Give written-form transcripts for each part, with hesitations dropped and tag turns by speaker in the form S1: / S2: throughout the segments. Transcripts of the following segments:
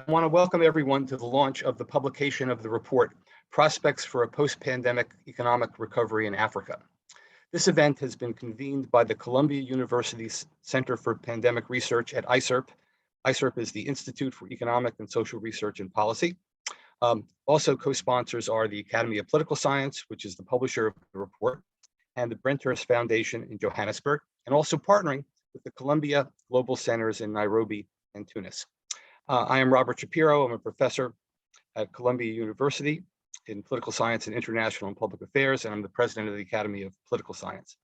S1: I want to welcome everyone to the launch of the publication of the report, Prospects for a Post-Pandemic Economic Recovery in Africa. This event has been convened by the Columbia University Center for Pandemic Research at ICERP. ICERP is the Institute for Economic and Social Research and Policy. Also co-sponsors are the Academy of Political Science, which is the publisher of the report, and the Brenthurst Foundation in Johannesburg, and also partnering with the Columbia Global Centers in Nairobi and Tunis. I am Robert Shapiro. I'm a professor at Columbia University in Political Science and International and Public Affairs, and I'm the president of the Academy of Political Science.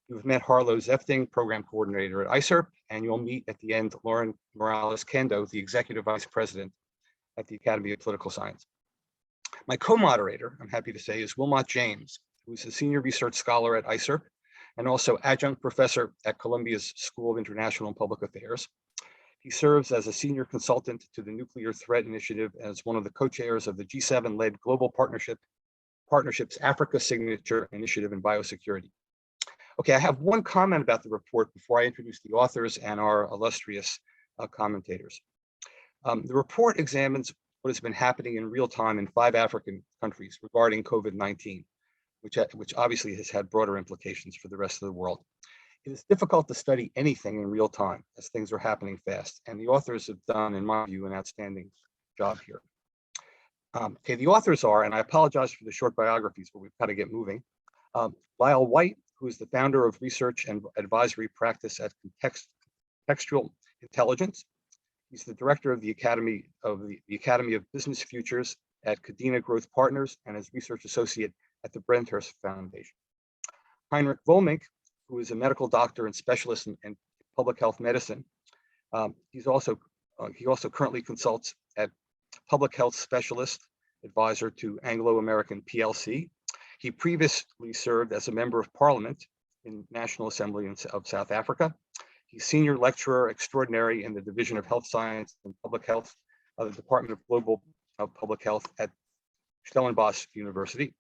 S1: You've met Harlow Zefting, program coordinator at ICERP, and you'll meet at the end Lauren Morales-Kendo, the executive vice president at the Academy of Political Science. My co-moderator, I'm happy to say, is Wilmot James, who is a senior research scholar at ICERP and also adjunct professor at Columbia's School of International and Public Affairs. He serves as a senior consultant to the Nuclear Threat Initiative as one of the co-chairs of the G7-led Global Partnerships Africa Signature Initiative in Biosecurity. Okay, I have one comment about the report before I introduce the authors and our illustrious commentators. The report examines what has been happening in real time in 5 African countries regarding COVID-19, which obviously has had broader implications for the rest of the world. It is difficult to study anything in real time as things are happening fast, and the authors have done, in my view, an outstanding job here. Okay, the authors are, and I apologize for the short biographies, but we've got to get moving. Lyal White, who is the founder of research and advisory practice at Contextual Intelligence. He's the director of the Academy of Business Futures at Cadena Growth Partners and is research associate at the Brenthurst Foundation. Heinrich Volmink, who is a medical doctor and specialist in public health medicine. He also currently consults at Public Health Specialist Advisor to Anglo-American PLC. He previously served as a member of Parliament in National Assembly of South Africa. He's senior lecturer extraordinary in the Division of Health Science and Public Health of the Department of Global Public Health at Stellenbosch University.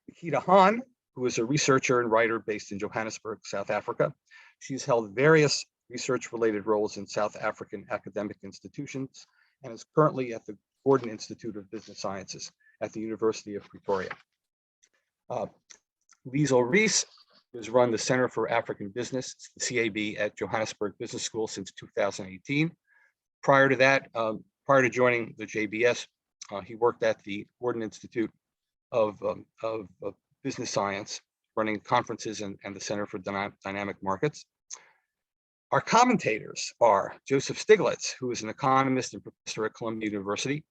S1: Nikita Hahn, who is a researcher and writer based in Johannesburg, South Africa. She's held various research-related roles in South African academic institutions and is currently at the Gordon Institute of Business Sciences at the University of Pretoria. Liesl Rees has run the Center for African Business, the CAB, at Johannesburg Business School since 2018. Prior to that, prior to joining the JBS, he worked at the Gordon Institute of Business Science, running conferences and the Center for Dynamic Markets. Our commentators are Joseph Stiglitz, who is an economist and professor at Columbia University.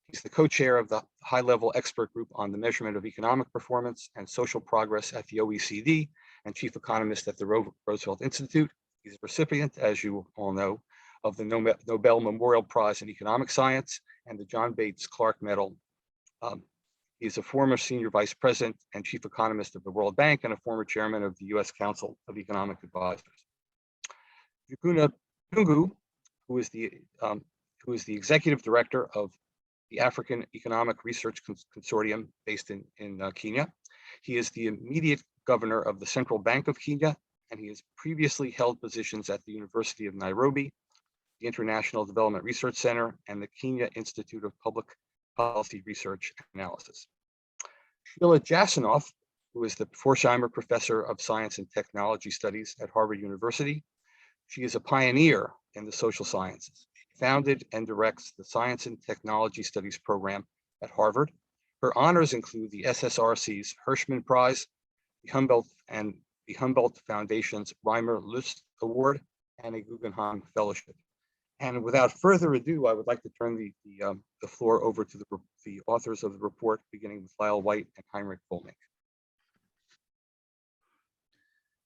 S1: He's the co-chair of the high-level expert group on the measurement of economic performance and social progress at the OECD and chief economist at the Roosevelt Institute. He's a recipient, as you all know, of the Nobel Memorial Prize in Economic Science and the John Bates Clark Medal. He's a former senior vice president and chief economist of the World Bank and a former chairman of the U.S. Council of Economic Advisors. Njuguna, who is the executive director of the African Economic Research Consortium based in Kenya. He is the immediate governor of the Central Bank of Kenya, and he has previously held positions at the University of Nairobi, the International Development Research Center, and the Kenya Institute of Public Policy Research Analysis. Sheila Jasanoff, who is the Forsheimer Professor of Science and Technology Studies at Harvard University. She is a pioneer in the social sciences. She founded and directs the Science and Technology Studies program at Harvard. Her honors include the SSRC's Hirschman Prize, the Humboldt Foundation's Reimer Lust Award, and a Guggenheim Fellowship. And without further ado, I would like to turn the floor over to the authors of the report, beginning with Lyal White and Heinrich Volmink.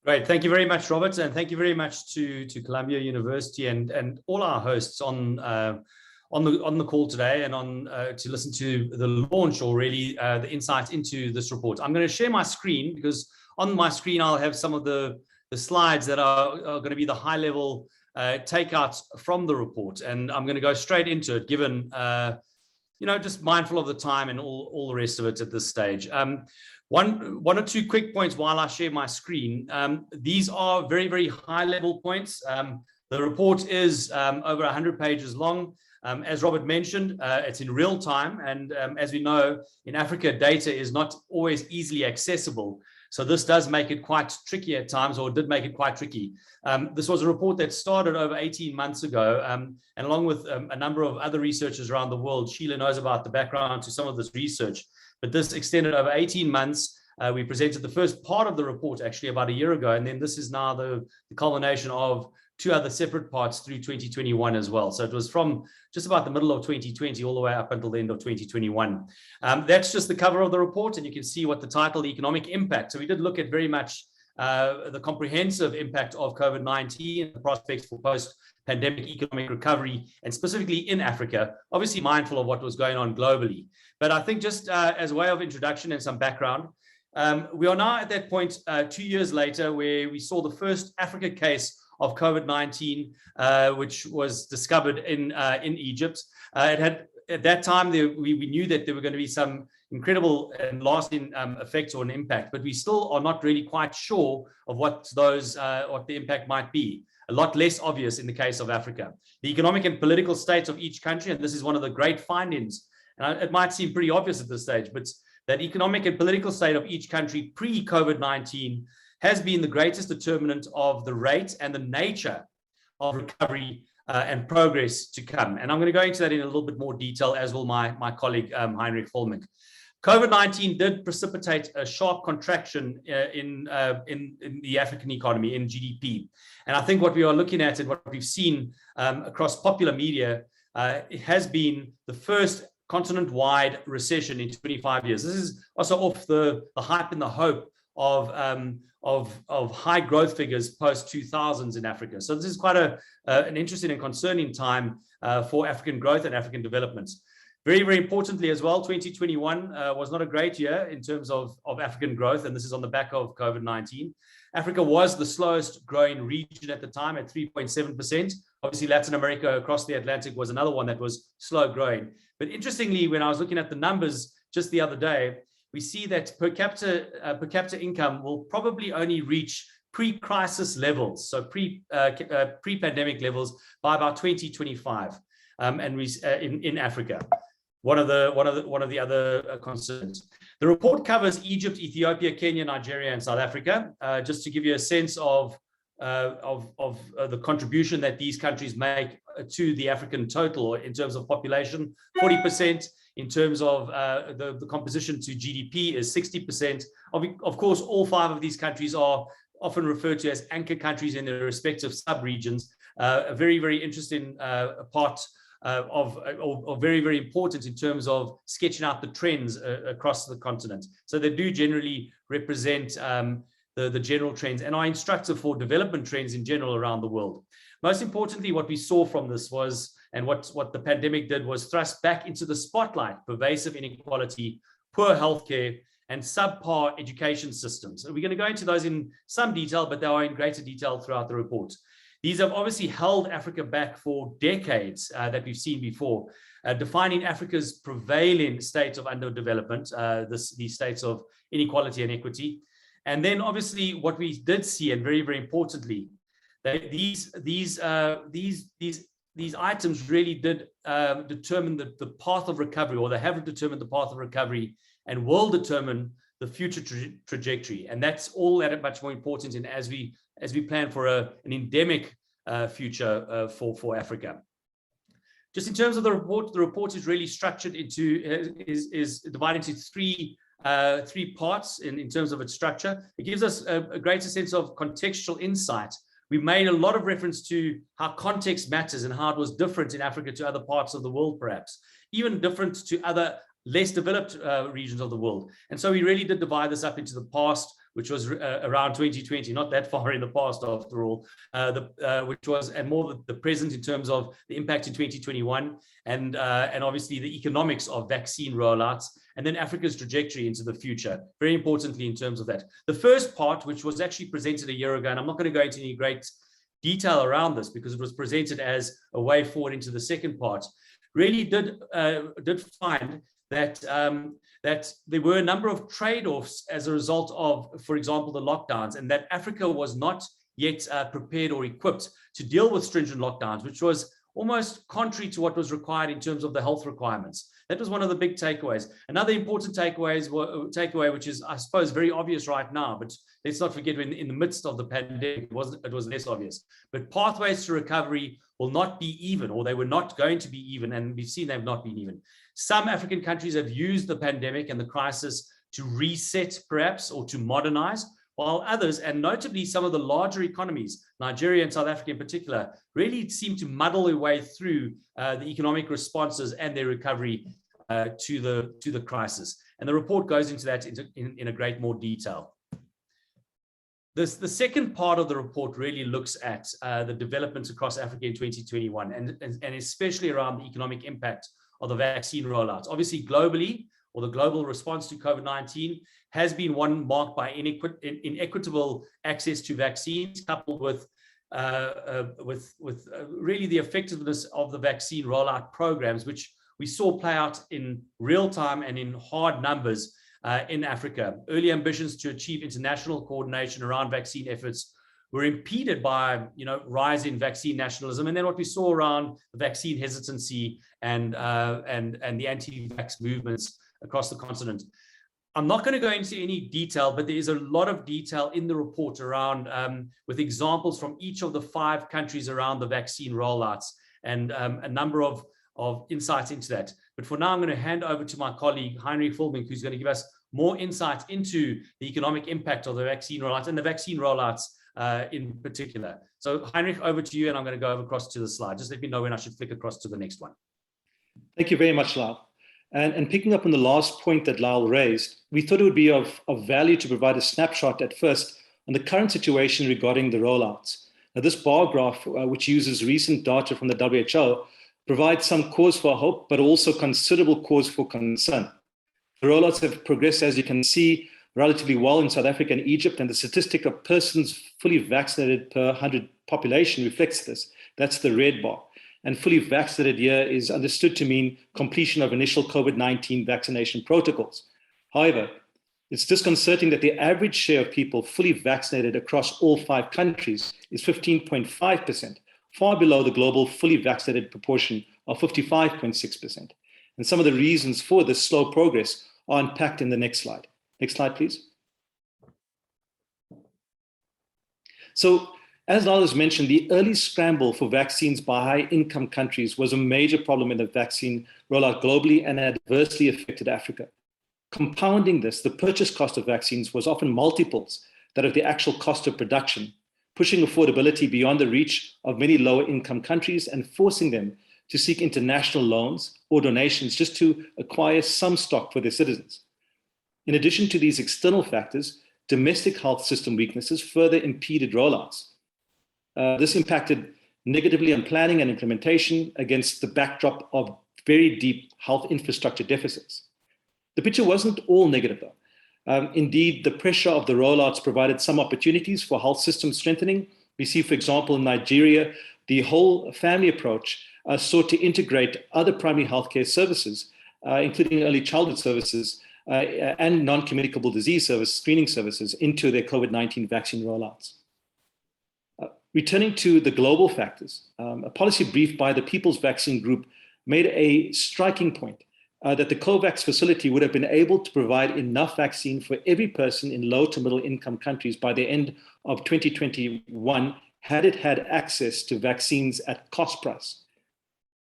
S2: Great, thank you very much, Robert, and thank you very much to Columbia University and all our hosts on the call today and to listen to the launch, or really the insight into this report. I'm going to share my screen because on my screen I'll have some of the slides that are going to be the high-level takeouts from the report, and I'm going to go straight into it, given just mindful of the time and all the rest of it at this stage. One or two quick points while I share my screen. These are very, very high-level points. The report is over 100 pages long. As Robert mentioned, it's in real time. And as we know, in Africa, data is not always easily accessible. So this does make it quite tricky at times, or did make it quite tricky. This was a report that started over 18 months ago, and along with a number of other researchers around the world. Sheila knows about the background to some of this research, but this extended over 18 months. We presented the first part of the report actually about a year ago, and then this is now the culmination of 2 other separate parts through 2021 as well. So it was from just about the middle of 2020 all the way up until the end of 2021. That's just the cover of the report, and you can see what the title, the economic impact. So we did look at very much the comprehensive impact of COVID-19 and the prospects for post-pandemic economic recovery, and specifically in Africa, obviously mindful of what was going on globally. But I think just as a way of introduction and some background, we are now at that point 2 years later, where we saw the first Africa case of COVID-19, which was discovered in Egypt. At that time, we knew that there were going to be some incredible and lasting effects or an impact, but we still are not really quite sure of what the impact might be. A lot less obvious in the case of Africa. The economic and political states of each country, and this is one of the great findings, and it might seem pretty obvious at this stage, but that economic and political state of each country pre-COVID-19 has been the greatest determinant of the rate and the nature of recovery and progress to come. And I'm going to go into that in a little bit more detail, as will my colleague, Heinrich Volmink. COVID-19 did precipitate a sharp contraction in the African economy, in GDP. And I think what we are looking at and what we've seen across popular media, it has been the first continent-wide recession in 25 years. This is also off the hype and the hope of high growth figures post 2000s in Africa. So this is quite an interesting and concerning time for African growth and African development. Very, very importantly as well, 2021 was not a great year in terms of African growth, and this is on the back of COVID-19. Africa was the slowest growing region at the time at 3.7%. Obviously, Latin America across the Atlantic was another one that was slow growing. But interestingly, when I was looking at the numbers just the other day, we see that per capita income will probably only reach pre-crisis levels, so pre-pandemic levels, by about 2025, and we in Africa. One of the other concerns. The report covers Egypt, Ethiopia, Kenya, Nigeria, and South Africa, just to give you a sense of the contribution that these countries make to the African total in terms of population. 40%. In terms of the composition to GDP is 60%. Of course, all 5 of these countries are often referred to as anchor countries in their respective sub-regions. A very, very interesting part or very, very important in terms of sketching out the trends across the continent. So they do generally represent the general trends and are instructive for development trends in general around the world. Most importantly, what we saw from this was, and what the pandemic did, was thrust back into the spotlight pervasive inequality, poor healthcare, and subpar education systems. And we're going to go into those in some detail, but they are in greater detail throughout the report. These have obviously held Africa back for decades that we've seen before, defining Africa's prevailing state of underdevelopment, these states of inequality and equity. And then obviously what we did see, and very, very importantly, that these items really did determine the path of recovery, or they have determined the path of recovery and will determine the future trajectory. And that's all that much more important in as we plan for an endemic future for Africa. Just in terms of the report is really structured into, is divided into three parts in terms of its structure. It gives us a greater sense of contextual insight. We've made a lot of reference to how context matters and how it was different in Africa to other parts of the world, perhaps, even different to other less developed regions of the world. And so we really did divide this up into the past, which was around 2020, not that far in the past after all, which was, and more the present in terms of the impact in 2021, and obviously the economics of vaccine rollouts, and then Africa's trajectory into the future, very importantly in terms of that. The first part, which was actually presented a year ago, and I'm not going to go into any great detail around this because it was presented as a way forward into the second part, really did find that that there were a number of trade-offs as a result of, for example, the lockdowns, and that Africa was not yet prepared or equipped to deal with stringent lockdowns, which was almost contrary to what was required in terms of the health requirements. That was one of the big takeaways. Another important takeaway, which is, I suppose, very obvious right now, but let's not forget in the midst of the pandemic, it was less obvious. But pathways to recovery will not be even, or they were not going to be even, and we've seen they've not been even. Some African countries have used the pandemic and the crisis to reset, perhaps, or to modernize, while others, and notably some of the larger economies, Nigeria and South Africa in particular, really seem to muddle their way through the economic responses and their recovery to the crisis. And the report goes into that in a great more detail. The second part of the report really looks at the developments across Africa in 2021, and especially around the economic impact of the vaccine rollouts. Obviously, globally, or the global response to COVID-19 has been one marked by inequitable access to vaccines, coupled with really the effectiveness of the vaccine rollout programs, which we saw play out in real time and in hard numbers in Africa. Early ambitions to achieve international coordination around vaccine efforts were impeded by, rise in vaccine nationalism, and then what we saw around the vaccine hesitancy and the anti-vax movements across the continent. I'm not going to go into any detail, but there is a lot of detail in the report around with examples from each of the 5 countries around the vaccine rollouts and a number of insights into that. But for now, I'm going to hand over to my colleague, Heinrich Volmink, who's going to give us more insight into the economic impact of the vaccine rollouts and the vaccine rollouts in particular. So Heinrich, over to you, and I'm going to go across to the slide. Just let me know when I should flick across to the next one.
S3: Thank you very much, Lyal. And picking up on the last point that Lyal raised, we thought it would be of value to provide a snapshot at first on the current situation regarding the rollouts. Now, this bar graph, which uses recent data from the WHO, provides some cause for hope, but also considerable cause for concern. The rollouts have progressed, as you can see, relatively well in South Africa and Egypt, and the statistic of persons fully vaccinated per 100 population reflects this. That's the red bar. And fully vaccinated here is understood to mean completion of initial COVID-19 vaccination protocols. However, it's disconcerting that the average share of people fully vaccinated across all 5 countries is 15.5%, far below the global fully vaccinated proportion of 55.6%. And some of the reasons for this slow progress are unpacked in the next slide. Next slide, please. So, as Lyal has mentioned, the early scramble for vaccines by high-income countries was a major problem in the vaccine rollout globally and adversely affected Africa. Compounding this, the purchase cost of vaccines was often multiples that of the actual cost of production, pushing affordability beyond the reach of many lower-income countries and forcing them to seek international loans or donations just to acquire some stock for their citizens. In addition to these external factors, domestic health system weaknesses further impeded rollouts. This impacted negatively on planning and implementation against the backdrop of very deep health infrastructure deficits. The picture wasn't all negative, though. Indeed, the pressure of the rollouts provided some opportunities for health system strengthening. We see, for example, in Nigeria, the whole family approach sought to integrate other primary healthcare services, including early childhood services and non-communicable disease service screening services into their COVID-19 vaccine rollouts. Returning to the global factors, a policy brief by the People's Vaccine Group made a striking point that the COVAX facility would have been able to provide enough vaccine for every person in low to middle income countries by the end of 2021 had it had access to vaccines at cost price.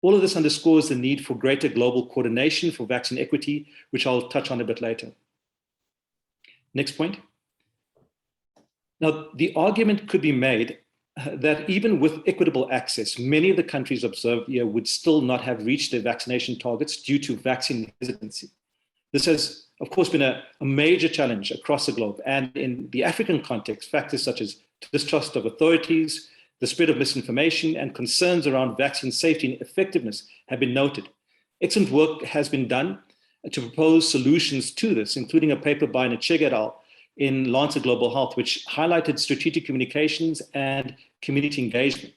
S3: All of this underscores the need for greater global coordination for vaccine equity, which I'll touch on a bit later. Next point. Now, the argument could be made that even with equitable access, many of the countries observed here would still not have reached their vaccination targets due to vaccine hesitancy. This has, of course, been a major challenge across the globe. And in the African context, factors such as distrust of authorities, the spread of misinformation, and concerns around vaccine safety and effectiveness have been noted. Excellent work has been done to propose solutions to this, including a paper by Njuguna et al. In Lancet Global Health, which highlighted strategic communications and community engagement.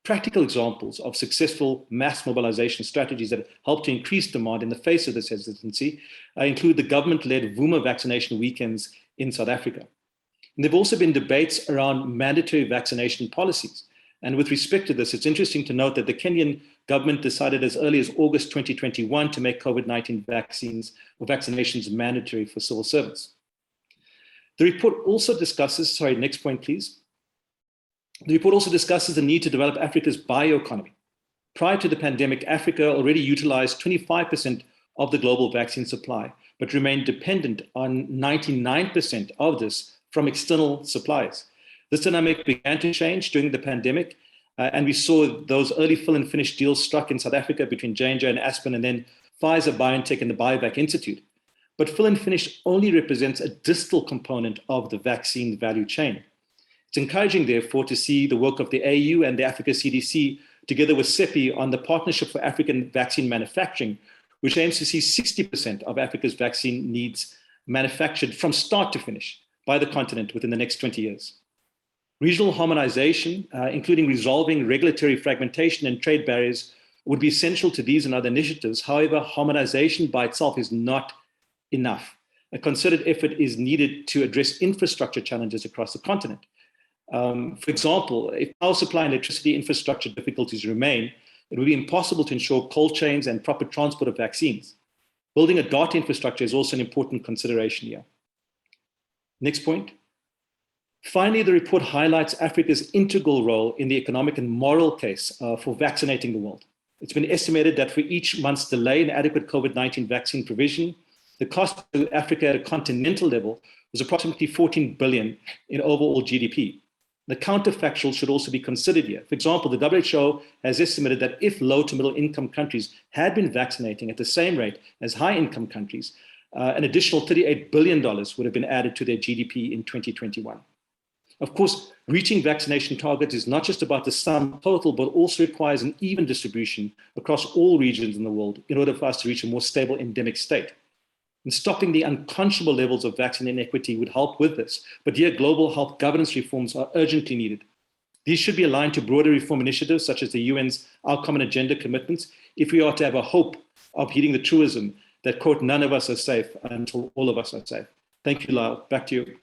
S3: Practical examples of successful mass mobilization strategies that help to increase demand in the face of this hesitancy include the government-led Vuma vaccination weekends in South Africa. And there have also been debates around mandatory vaccination policies. And with respect to this, it's interesting to note that the Kenyan government decided as early as August 2021 to make COVID-19 vaccines or vaccinations mandatory for civil servants. The report also discusses, sorry, next point, please. The report also discusses the need to develop Africa's bioeconomy. Prior to the pandemic, Africa already utilized 25% of the global vaccine supply, but remained dependent on 99% of this from external suppliers. This dynamic began to change during the pandemic, and we saw those early fill and finish deals struck in South Africa between J&J and Aspen, and then Pfizer, BioNTech, and the Biovac Institute. But fill and finish only represents a distal component of the vaccine value chain. It's encouraging, therefore, to see the work of the AU and the Africa CDC together with CEPI on the Partnership for African Vaccine Manufacturing, which aims to see 60% of Africa's vaccine needs manufactured from start to finish by the continent within the next 20 years. Regional harmonization, including resolving regulatory fragmentation and trade barriers, would be essential to these and other initiatives. However, harmonization by itself is not enough. A concerted effort is needed to address infrastructure challenges across the continent. For example, if power supply and electricity infrastructure difficulties remain, it will be impossible to ensure cold chains and proper transport of vaccines. Building a data infrastructure is also an important consideration here. Next point. Finally, the report highlights Africa's integral role in the economic and moral case for vaccinating the world. It's been estimated that for each month's delay in adequate COVID-19 vaccine provision, the cost to Africa at a continental level was approximately 14 billion in overall GDP. The counterfactual should also be considered here. For example, the WHO has estimated that if low to middle income countries had been vaccinating at the same rate as high income countries, an additional $38 billion would have been added to their GDP in 2021. Of course, reaching vaccination targets is not just about the sum total, but also requires an even distribution across all regions in the world in order for us to reach a more stable endemic state. And stopping the unconscionable levels of vaccine inequity would help with this. But here, global health governance reforms are urgently needed. These should be aligned to broader reform initiatives, such as the UN's Our Common Agenda commitments, if we are to have a hope of heeding the truism that, quote, none of us are safe until all of us are safe. Thank you, Lyal. Back to you.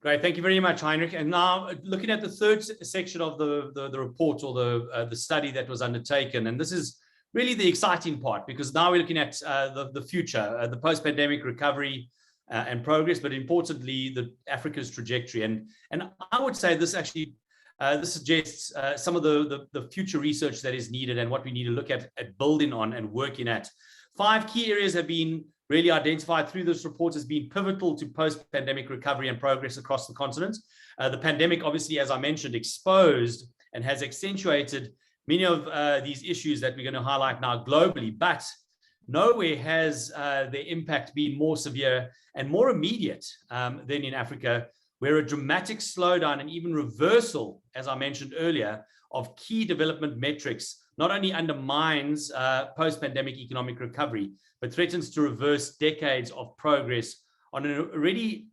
S2: Great, thank you very much, Heinrich. And now looking at the third section of the report, or the study that was undertaken, and this is really the exciting part, because now we're looking at the future, the post-pandemic recovery and progress, but importantly, Africa's trajectory. And I would say this actually, this suggests some of the future research that is needed and what we need to look at building on and working at. 5 key areas have been really identified through this report as being pivotal to post-pandemic recovery and progress across the continent. The pandemic, obviously, as I mentioned, exposed and has accentuated many of these issues that we're going to highlight now globally, but nowhere has the impact been more severe and more immediate than in Africa, where a dramatic slowdown and even reversal, as I mentioned earlier, of key development metrics not only undermines post-pandemic economic recovery, but threatens to reverse decades of progress on an already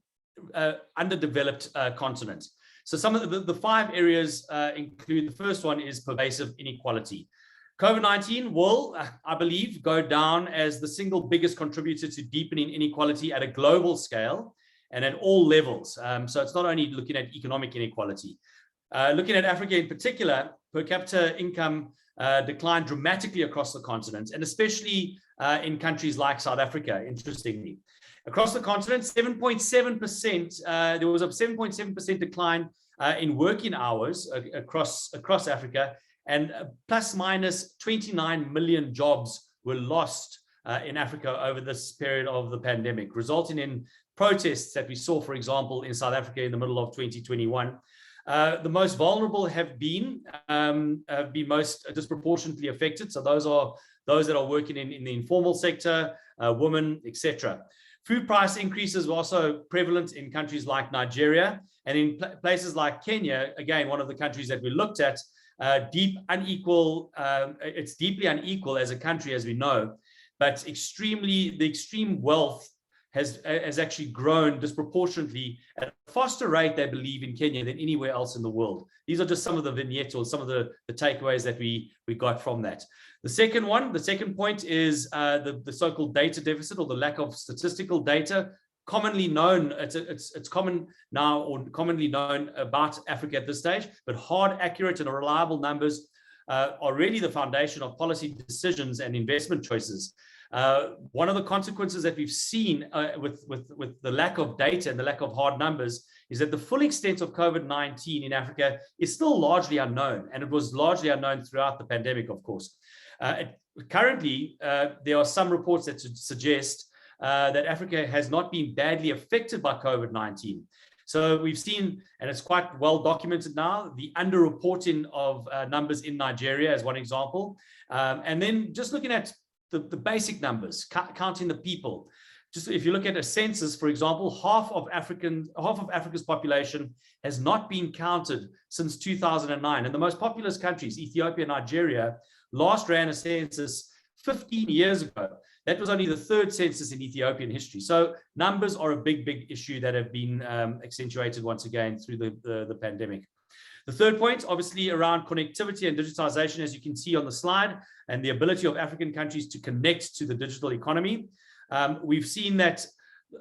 S2: underdeveloped continent. So some of the 5 areas include, the first one is pervasive inequality. COVID-19 will, I believe, go down as the single biggest contributor to deepening inequality at a global scale and at all levels. So it's not only looking at economic inequality. Looking at Africa in particular, per capita income declined dramatically across the continent, and especially in countries like South Africa, interestingly. Across the continent, 7.7%, there was a 7.7% decline in working hours across Africa, and plus minus 29 million jobs were lost in Africa over this period of the pandemic, resulting in protests that we saw, for example, in South Africa in the middle of 2021. The most vulnerable have been most disproportionately affected. So those are those that are working in the informal sector, women, etc. Food price increases were also prevalent in countries like Nigeria, and in places like Kenya, again, one of the countries that we looked at, it's deeply unequal as a country, as we know, but the extreme wealth has actually grown disproportionately at a faster rate, they believe, in Kenya than anywhere else in the world. These are just some of the vignettes or some of the takeaways that we got from that. The second point is the so-called data deficit, or the lack of statistical data commonly known, it's common now, or commonly known about Africa at this stage, but hard, accurate, and reliable numbers are really the foundation of policy decisions and investment choices. One of the consequences that we've seen with the lack of data and the lack of hard numbers is that the full extent of COVID-19 in Africa is still largely unknown, and it was largely unknown throughout the pandemic, of course. Currently, there are some reports that suggest that Africa has not been badly affected by COVID-19. So we've seen, and it's quite well documented now, the underreporting of numbers in Nigeria as one example. And then just looking at the basic numbers, counting the people. Just if you look at a census, for example, half of Africa's population has not been counted since 2009. And the most populous countries, Ethiopia and Nigeria, last ran a census 15 years ago. That was only the third census in Ethiopian history. So numbers are a big issue that have been accentuated once again through the pandemic. The third point, obviously, around connectivity and digitization, as you can see on the slide, and the ability of African countries to connect to the digital economy. We've seen that,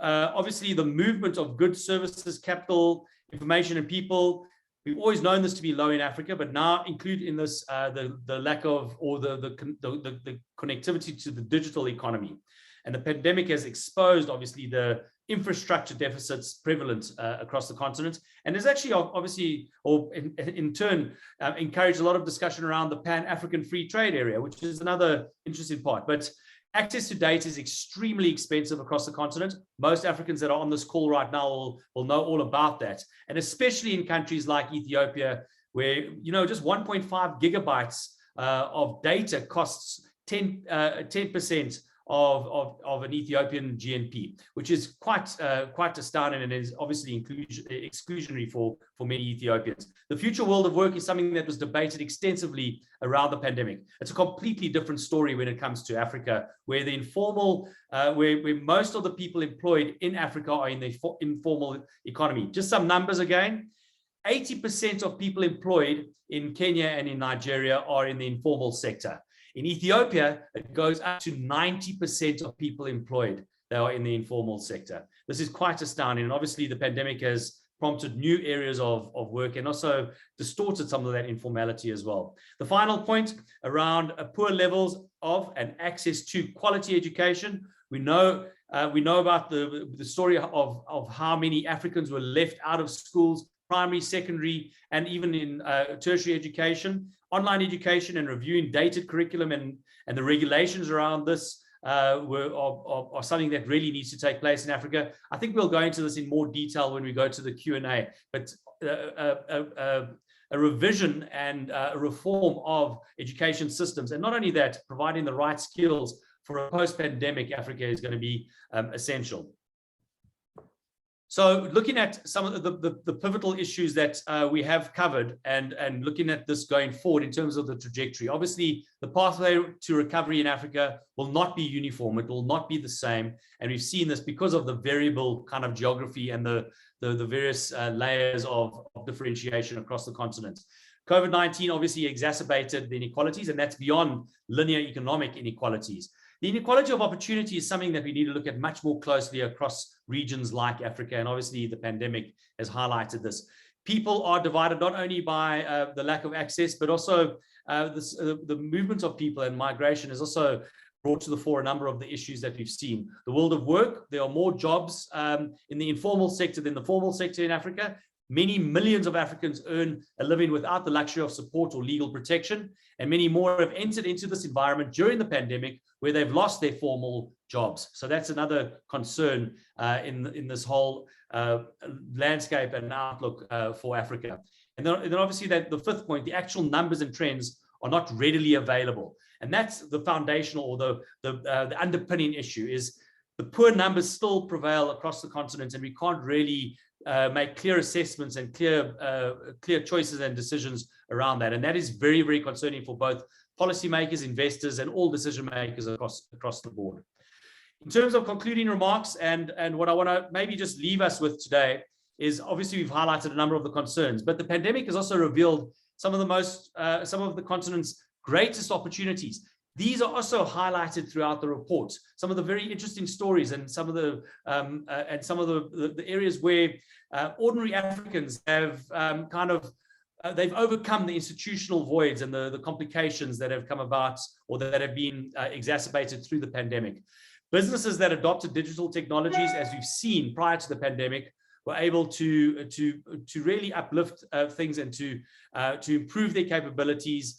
S2: obviously, the movement of goods, services, capital, information, and people, we've always known this to be low in Africa, but now include in this the lack of, or the connectivity to the digital economy. And the pandemic has exposed, obviously, the infrastructure deficits prevalent across the continent. And there's actually, obviously, or in turn, encouraged a lot of discussion around the Pan-African Free Trade Area, which is another interesting part. But access to data is extremely expensive across the continent. Most Africans that are on this call right now will know all about that. And especially in countries like Ethiopia, where, just 1.5 gigabytes of data costs 10% of an Ethiopian GNP, which is quite astounding, and is obviously exclusionary for many Ethiopians. The future world of work is something that was debated extensively around the pandemic. It's a completely different story when it comes to Africa, where the informal, where most of the people employed in Africa are in the informal economy. Just some numbers again. 80% of people employed in Kenya and in Nigeria are in the informal sector. In Ethiopia, it goes up to 90% of people employed that are in the informal sector. This is quite astounding. And obviously, the pandemic has prompted new areas of work and also distorted some of that informality as well. The final point around poor levels of and access to quality education. We know about the story of how many Africans were left out of schools, primary, secondary, and even in tertiary education. Online education and reviewing dated curriculum and the regulations around this are something that really needs to take place in Africa. I think we'll go into this in more detail when we go to the Q&A, but a revision and a reform of education systems, and not only that, providing the right skills for a post-pandemic Africa is going to be essential. So looking at some of the pivotal issues that we have covered and looking at this going forward in terms of the trajectory, obviously the pathway to recovery in Africa will not be uniform. It will not be the same. And we've seen this because of the variable kind of geography and the various layers of differentiation across the continent. COVID-19 obviously exacerbated the inequalities, and that's beyond linear economic inequalities. The inequality of opportunity is something that we need to look at much more closely across regions like Africa, and obviously the pandemic has highlighted this. People are divided not only by the lack of access, but also the movement of people and migration has also brought to the fore a number of the issues that we've seen. The world of work, there are more jobs in the informal sector than the formal sector in Africa. Many millions of Africans earn a living without the luxury of support or legal protection, and many more have entered into this environment during the pandemic where they've lost their formal jobs. So that's another concern in this whole landscape and outlook for Africa. And then obviously that the fifth point, the actual numbers and trends are not readily available. And that's the foundational or the underpinning issue is the poor numbers still prevail across the continent, and we can't really make clear assessments and clear choices and decisions around that. And that is very, very concerning for both policymakers, investors, and all decision makers across the board. In terms of concluding remarks, and what I want to maybe just leave us with today is obviously we've highlighted a number of the concerns, but the pandemic has also revealed some of the continent's greatest opportunities. These are also highlighted throughout the report. Some of the very interesting stories and some of the areas where ordinary Africans have they've overcome the institutional voids and the complications that have come about or that have been exacerbated through the pandemic. Businesses that adopted digital technologies, as we've seen prior to the pandemic, were able to really uplift things and to improve their capabilities,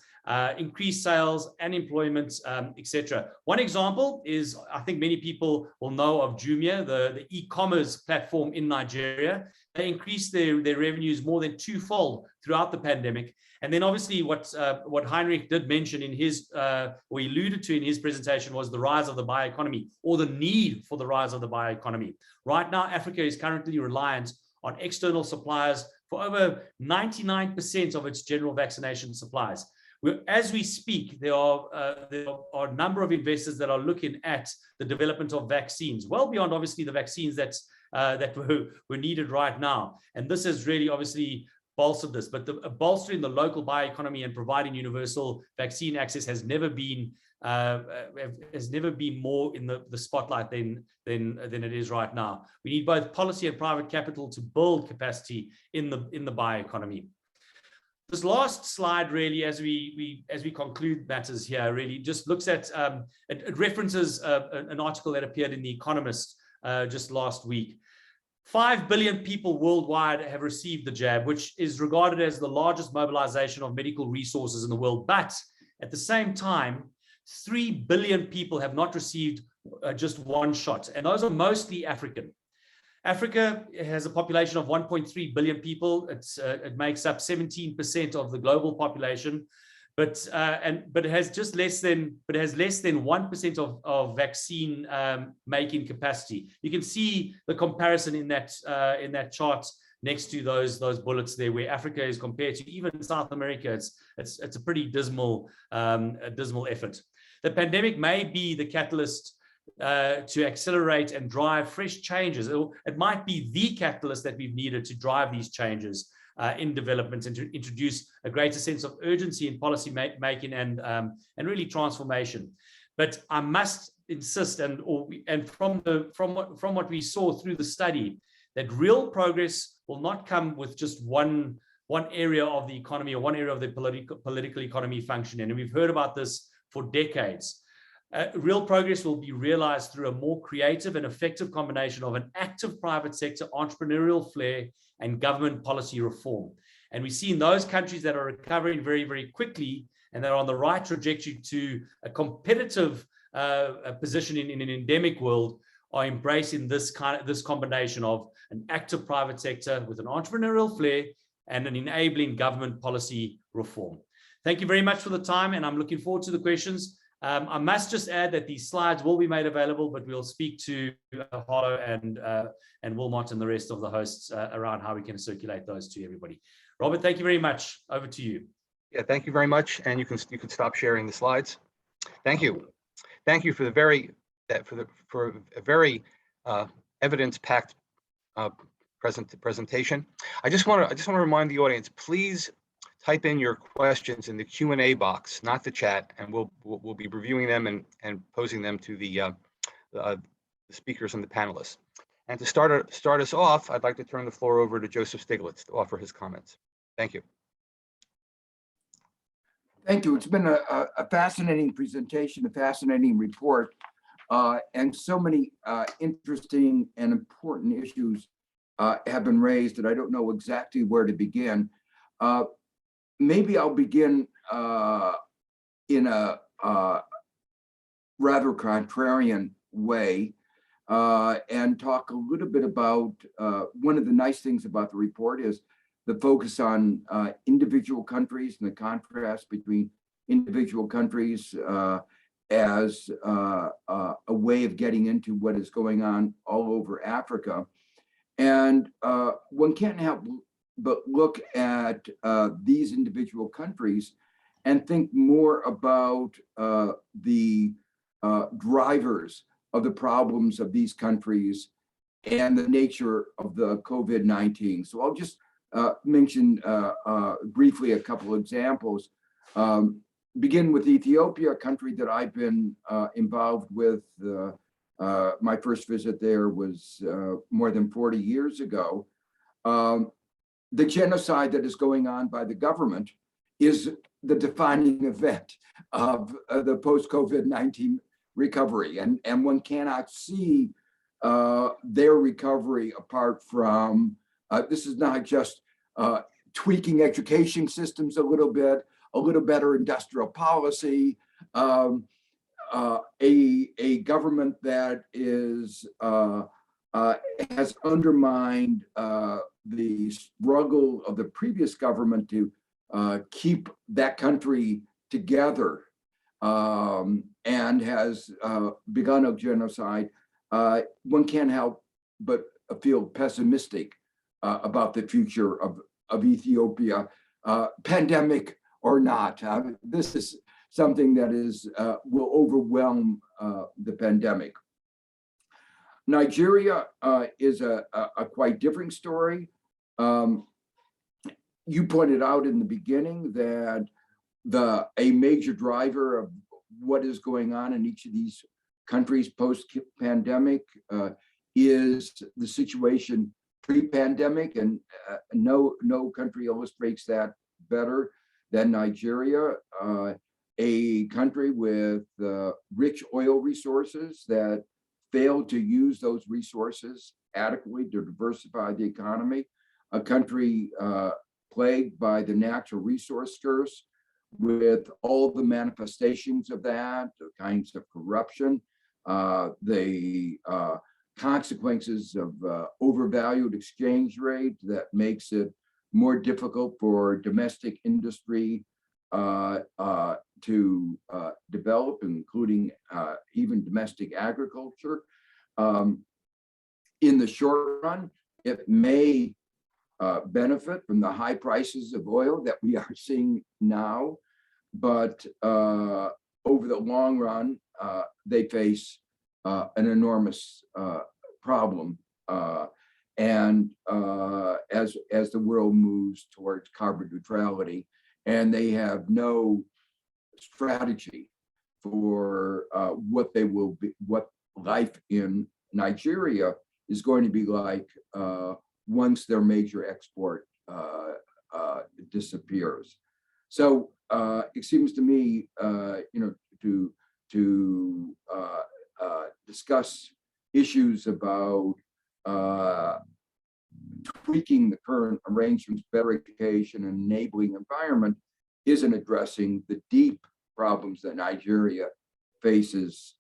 S2: increase sales and employment, etc. One example is, I think many people will know of Jumia, the e-commerce platform in Nigeria. They increased their revenues more than twofold throughout the pandemic. And then obviously what Heinrich did mention in his, or he alluded to in his presentation, was the rise of the bioeconomy, or the need for the rise of the bioeconomy. Right now, Africa is currently reliant on external suppliers for over 99% of its general vaccination supplies. As we speak, there are a number of investors that are looking at the development of vaccines, well beyond obviously the vaccines that were needed right now. And this has really obviously bolstered this, but bolstering the local bioeconomy and providing universal vaccine access has never been more in the spotlight than it is right now. We need both policy and private capital to build capacity in the bioeconomy. This last slide, really, as we conclude matters here, really just looks at it references an article that appeared in The Economist just last week. 5 billion people worldwide have received the jab, which is regarded as the largest mobilization of medical resources in the world. But at the same time, 3 billion people have not received just one shot, and those are mostly African. Africa has a population of 1.3 billion people. It makes up 17% of the global population, but it has just less than 1% of vaccine making capacity. You can see the comparison in that chart next to those bullets there, where Africa is compared to even South America. It's a pretty dismal effort. The pandemic may be the catalyst to accelerate and drive fresh changes. It might be the catalyst that we've needed to drive these changes in development and to introduce a greater sense of urgency in policy making and really transformation. But I must insist, and from what we saw through the study, that real progress will not come with just one area of the economy or one area of the political economy functioning. And we've heard about this for decades. Real progress will be realized through a more creative and effective combination of an active private sector, entrepreneurial flair, and government policy reform. And we see in those countries that are recovering very, very quickly and that are on the right trajectory to a competitive position in an endemic world, are embracing this combination of an active private sector with an entrepreneurial flair and an enabling government policy reform. Thank you very much for the time, and I'm looking forward to the questions. I must just add that these slides will be made available, but we'll speak to Harlow and Wilmot and the rest of the hosts around how we can circulate those to everybody. Robert, thank you very much. Over to you.
S1: Yeah, thank you very much, and you can stop sharing the slides. Thank you for a very evidence-packed presentation. I just want to remind the audience, please type in your questions in the Q&A box, not the chat, and we'll be reviewing them and posing them to the speakers and the panelists. And to start us off, I'd like to turn the floor over to Joseph Stiglitz to offer his comments. Thank you.
S4: Thank you. It's been a fascinating presentation, a fascinating report, and so many interesting and important issues have been raised that I don't know exactly where to begin. Maybe I'll begin in a rather contrarian way and talk a little bit about one of the nice things about the report is the focus on individual countries and the contrast between individual countries as a way of getting into what is going on all over Africa. And one can't help but look at these individual countries and think more about the drivers of the problems of these countries and the nature of the COVID-19. So I'll just mention briefly a couple examples. begin with Ethiopia, a country that I've been involved with. My first visit there was more than 40 years ago. The genocide that is going on by the government is the defining event of the post-COVID-19 recovery. And one cannot see their recovery apart from, this is not just tweaking education systems a little bit, a little better industrial policy, a government that is has undermined the struggle of the previous government to keep that country together, and has begun a genocide. One can't help but feel pessimistic about the future of Ethiopia, pandemic or not. This is something that is will overwhelm the pandemic. Nigeria is a quite different story. You pointed out in the beginning that a major driver of what is going on in each of these countries post-pandemic is the situation pre-pandemic, and no country illustrates that better than Nigeria, a country with rich oil resources that failed to use those resources adequately to diversify the economy, a country plagued by the natural resource curse, with all the manifestations of that, the kinds of corruption, the consequences of overvalued exchange rate that makes it more difficult for domestic industry to develop, including even domestic agriculture. In the short run, it may benefit from the high prices of oil that we are seeing now, but over the long run, they face an enormous problem. And as the world moves towards carbon neutrality, and they have no strategy for what they will be, what life in Nigeria is going to be like once their major export disappears. So it seems to me, to discuss issues about tweaking the current arrangements, better education, and enabling environment isn't addressing the deep problems that Nigeria faces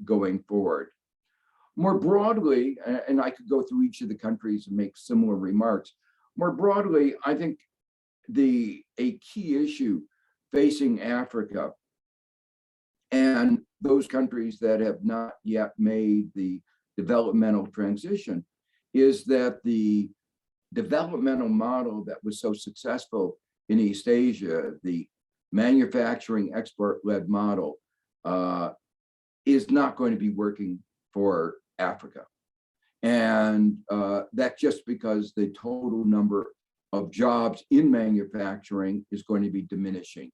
S4: going forward. More broadly, and I could go through each of the countries and make similar remarks. More broadly, I think a key issue facing Africa and those countries that have not yet made the developmental transition is that the developmental model that was so successful in East Asia, the manufacturing export-led model, is not going to be working for Africa. And that's just because the total number of jobs in manufacturing is going to be diminishing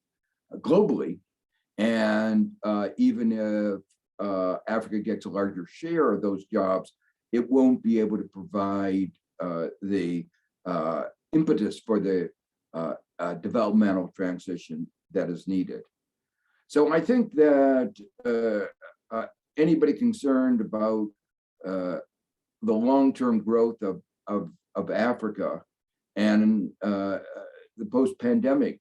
S4: globally. And even if Africa gets a larger share of those jobs, it won't be able to provide the impetus for the developmental transition that is needed. So I think that anybody concerned about the long-term growth of Africa and the post-pandemic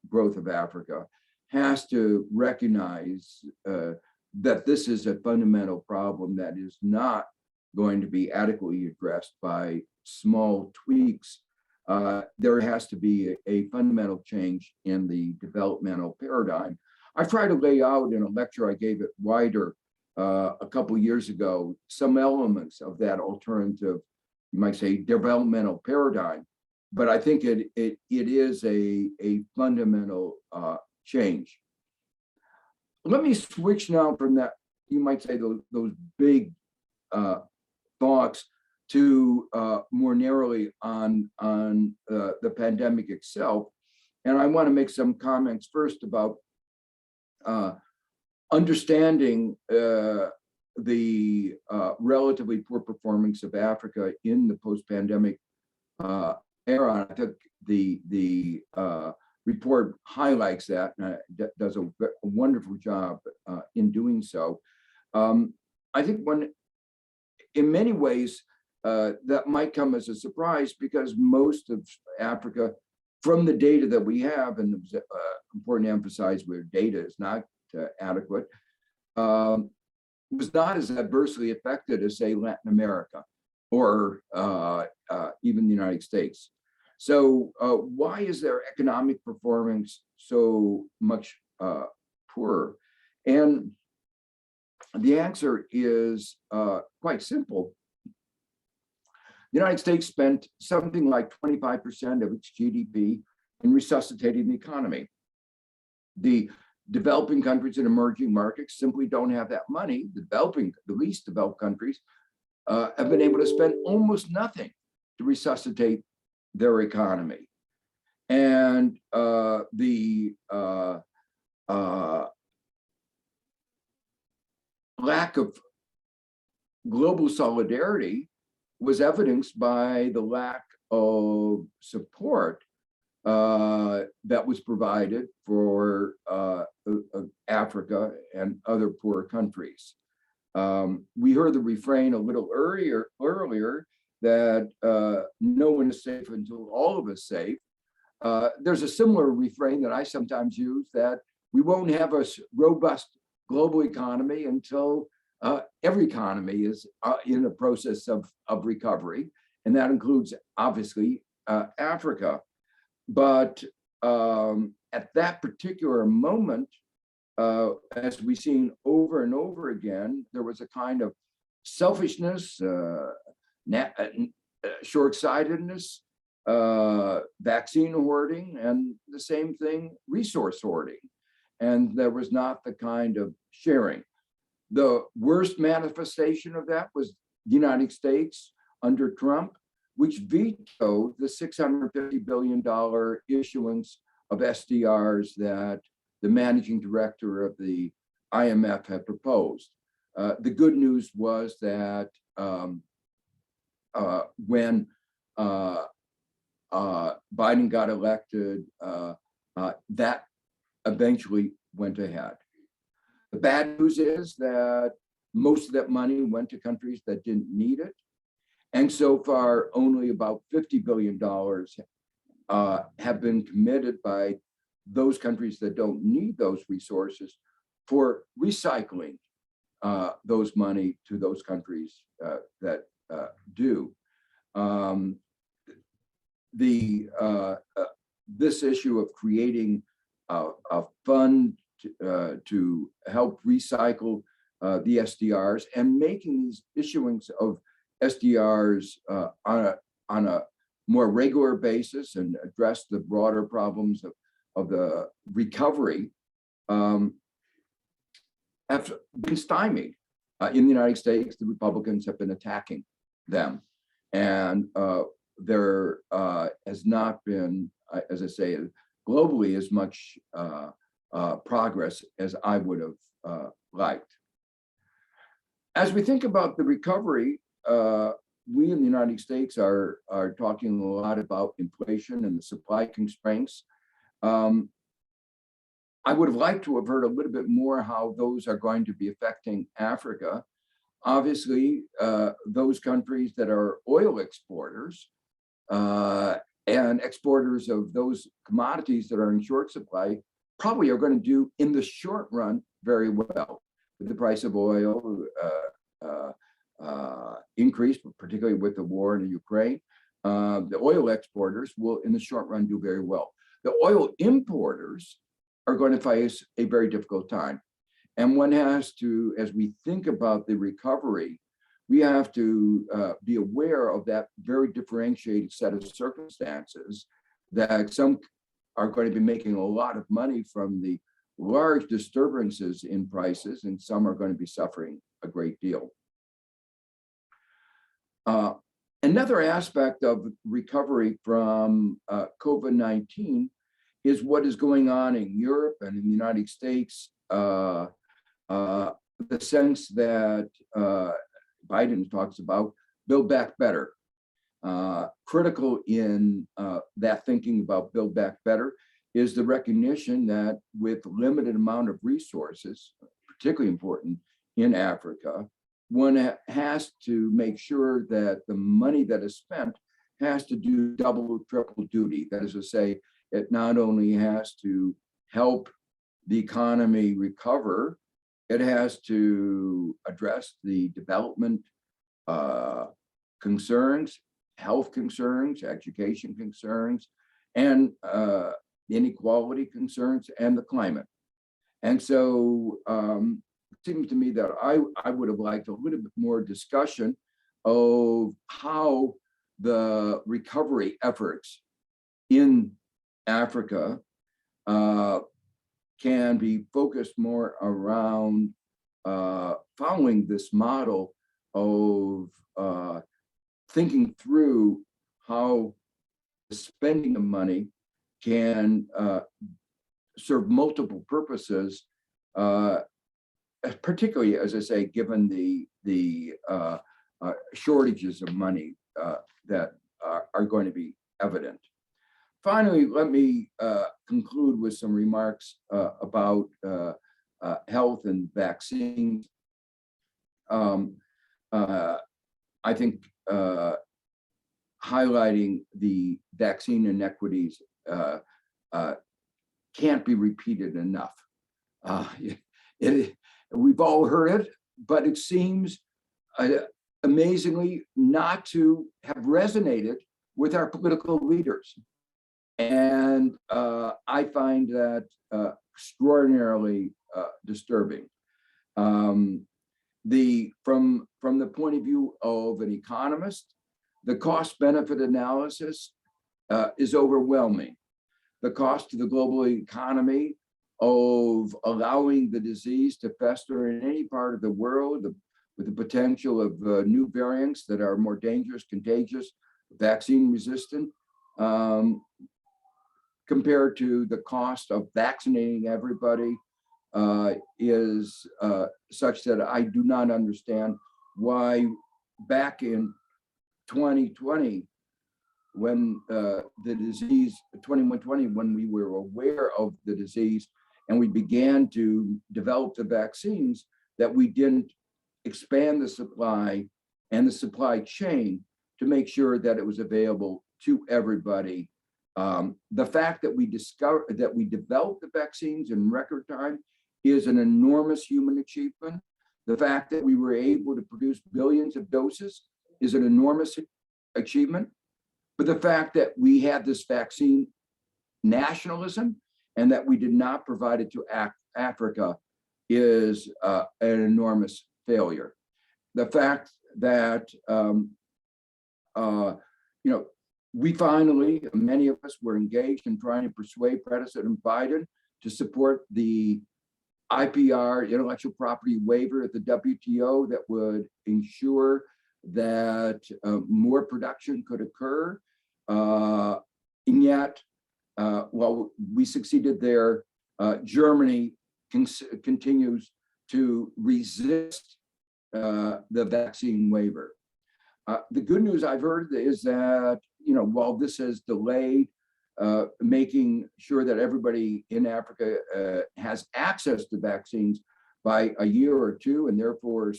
S4: growth of Africa has to recognize that this is a fundamental problem that is not going to be adequately addressed by small tweaks. There has to be a fundamental change in the developmental paradigm. I tried to lay out in a lecture I gave at Waiver a couple of years ago some elements of that alternative, you might say, developmental paradigm, but I think it is a fundamental change. Let me switch now from that, you might say, those big thoughts to more narrowly on the pandemic itself. And I want to make some comments first about understanding the relatively poor performance of Africa in the post-pandemic era. I think the report highlights that and does a wonderful job in doing so. I think in many ways, that might come as a surprise because most of Africa, from the data that we have, and it's important to emphasize where data is not adequate, was not as adversely affected as, say, Latin America or even the United States. So why is their economic performance so much poorer? And the answer is quite simple. The United States spent something like 25% of its GDP in resuscitating the economy. The developing countries and emerging markets simply don't have that money. The least developed countries have been able to spend almost nothing to resuscitate their economy. And the lack of global solidarity was evidenced by the lack of support that was provided for Africa and other poor countries. We heard the refrain a little earlier that no one is safe until all of us safe. There's a similar refrain that I sometimes use, that we won't have a robust global economy until every economy is in a process of recovery, and that includes obviously Africa. But at that particular moment, as we've seen over and over again, there was a kind of selfishness, short-sightedness, vaccine hoarding, and the same thing, resource hoarding. And there was not the kind of sharing. The worst manifestation of that was the United States under Trump, which vetoed the $650 billion issuance of SDRs that the managing director of the IMF had proposed. The good news was that when Biden got elected, that eventually went ahead. The bad news is that most of that money went to countries that didn't need it. And so far, only about $50 billion have been committed by those countries that don't need those resources for recycling those money to those countries that do. This issue of creating a fund to help recycle the SDRs and making these issuance of SDRs on a more regular basis and address the broader problems of the recovery have been stymied. In the United States, the Republicans have been attacking them. And there has not been, as I say, globally as much progress as I would have liked. As we think about the recovery, we in the United States are talking a lot about inflation and the supply constraints. I would have liked to have heard a little bit more how those are going to be affecting Africa. Obviously, those countries that are oil exporters and exporters of those commodities that are in short supply probably are going to do in the short run very well. With the price of oil increase, particularly with the war in Ukraine, the oil exporters will in the short run do very well. The oil importers are going to face a very difficult time. And one has to, as we think about the recovery, we have to be aware of that very differentiated set of circumstances, that some are going to be making a lot of money from the large disturbances in prices, and some are going to be suffering a great deal. Another aspect of recovery from COVID-19 is what is going on in Europe and in the United States. The sense that Biden talks about, Build Back Better. Critical in that thinking about Build Back Better is the recognition that with limited amount of resources, particularly important in Africa, one has to make sure that the money that is spent has to do double, triple duty. That is to say, it not only has to help the economy recover, it has to address the development concerns, health concerns, education concerns, and inequality concerns, and the climate. And so it seems to me that I would have liked a little bit more discussion of how the recovery efforts in Africa can be focused more around following this model of thinking through how the spending of money can serve multiple purposes, particularly, as I say, given the shortages of money that are going to be evident. Finally, let me conclude with some remarks about health and vaccines. I think highlighting the vaccine inequities can't be repeated enough. We've all heard it, but it seems amazingly not to have resonated with our political leaders. And I find that extraordinarily disturbing. From the point of view of an economist, the cost-benefit analysis is overwhelming. The cost to the global economy of allowing the disease to fester in any part of the world with the potential of new variants that are more dangerous, contagious, vaccine resistant, compared to the cost of vaccinating everybody is such that I do not understand why back in 2020, when the disease, 2020, when we were aware of the disease and we began to develop the vaccines, that we didn't expand the supply and the supply chain to make sure that it was available to everybody. The fact that we developed the vaccines in record time is an enormous human achievement. The fact that we were able to produce billions of doses is an enormous achievement. But the fact that we had this vaccine nationalism and that we did not provide it to Africa is an enormous failure. The fact that we finally, many of us were engaged in trying to persuade President Biden to support the IPR, intellectual property waiver at the WTO that would ensure that more production could occur. And yet, while we succeeded there, Germany continues to resist the vaccine waiver. The good news I've heard is that, while this has delayed making sure that everybody in Africa has access to vaccines by a year or two, and therefore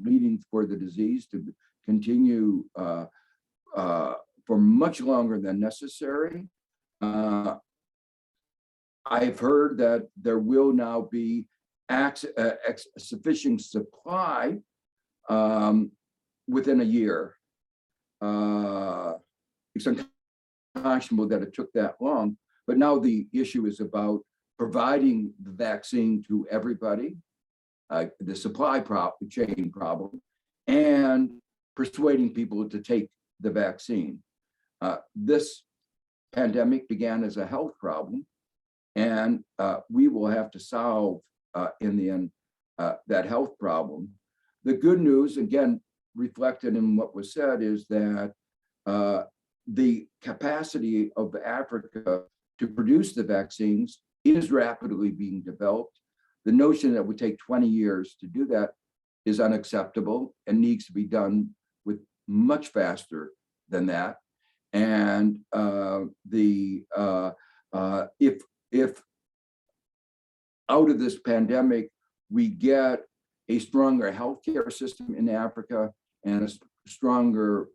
S4: leading for the disease to continue for much longer than necessary. I've heard that there will now be sufficient supply within a year. It's unconscionable that it took that long, but now the issue is about providing the vaccine to everybody, the supply chain problem, and persuading people to take the vaccine. This pandemic began as a health problem, and we will have to solve in the end that health problem. The good news, again, reflected in what was said, is that the capacity of Africa to produce the vaccines is rapidly being developed. The notion that it would take 20 years to do that is unacceptable and needs to be done with much faster than that. And if out of this pandemic we get a stronger healthcare system in Africa and a stronger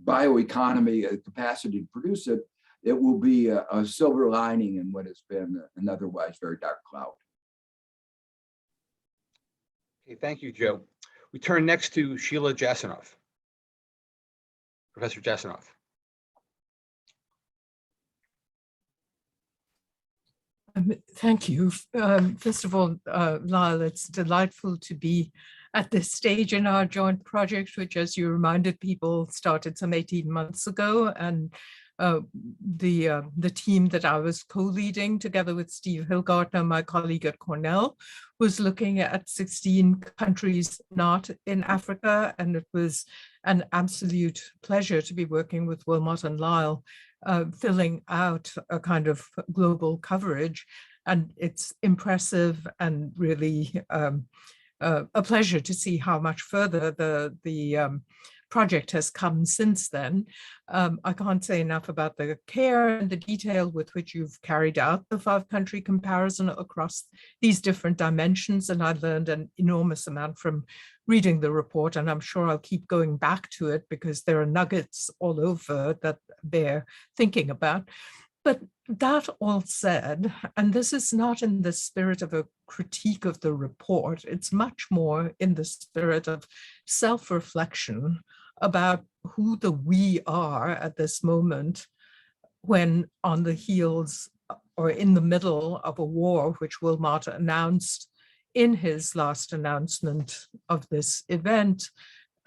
S4: bioeconomy, a capacity to produce it, it will be a silver lining in what has been an otherwise very dark cloud.
S1: Okay, thank you, Joe. We turn next to Sheila Jasanoff. Professor Jasanoff.
S5: Thank you. First of all, Lyal, it's delightful to be at this stage in our joint project, which, as you reminded people, started some 18 months ago. And the team that I was co-leading together with Steve Hilgartner, my colleague at Cornell, was looking at 16 countries not in Africa. And it was an absolute pleasure to be working with Wilmot and Lyal, filling out a kind of global coverage. And it's impressive and really a pleasure to see how much further the project has come since then. I can't say enough about the care and the detail with which you've carried out the 5-country comparison across these different dimensions. And I learned an enormous amount from reading the report, and I'm sure I'll keep going back to it because there are nuggets all over that bear thinking about. But that all said, and this is not in the spirit of a critique of the report, it's much more in the spirit of self-reflection about who the we are at this moment, when on the heels or in the middle of a war, which Wilmot announced in his last announcement of this event,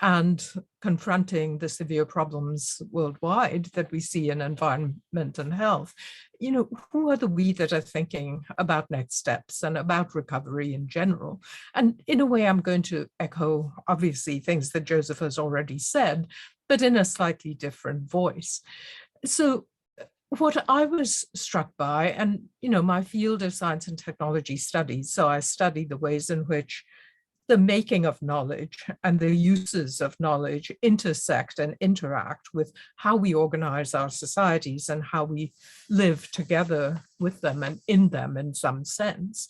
S5: and confronting the severe problems worldwide that we see in environment and health. You know, who are the we that are thinking about next steps and about recovery in general? And in a way, I'm going to echo, obviously, things that Joseph has already said, but in a slightly different voice. So what I was struck by, and, you know, my field is science and technology studies, so I study the ways in which the making of knowledge and the uses of knowledge intersect and interact with how we organize our societies and how we live together with them and in them in some sense.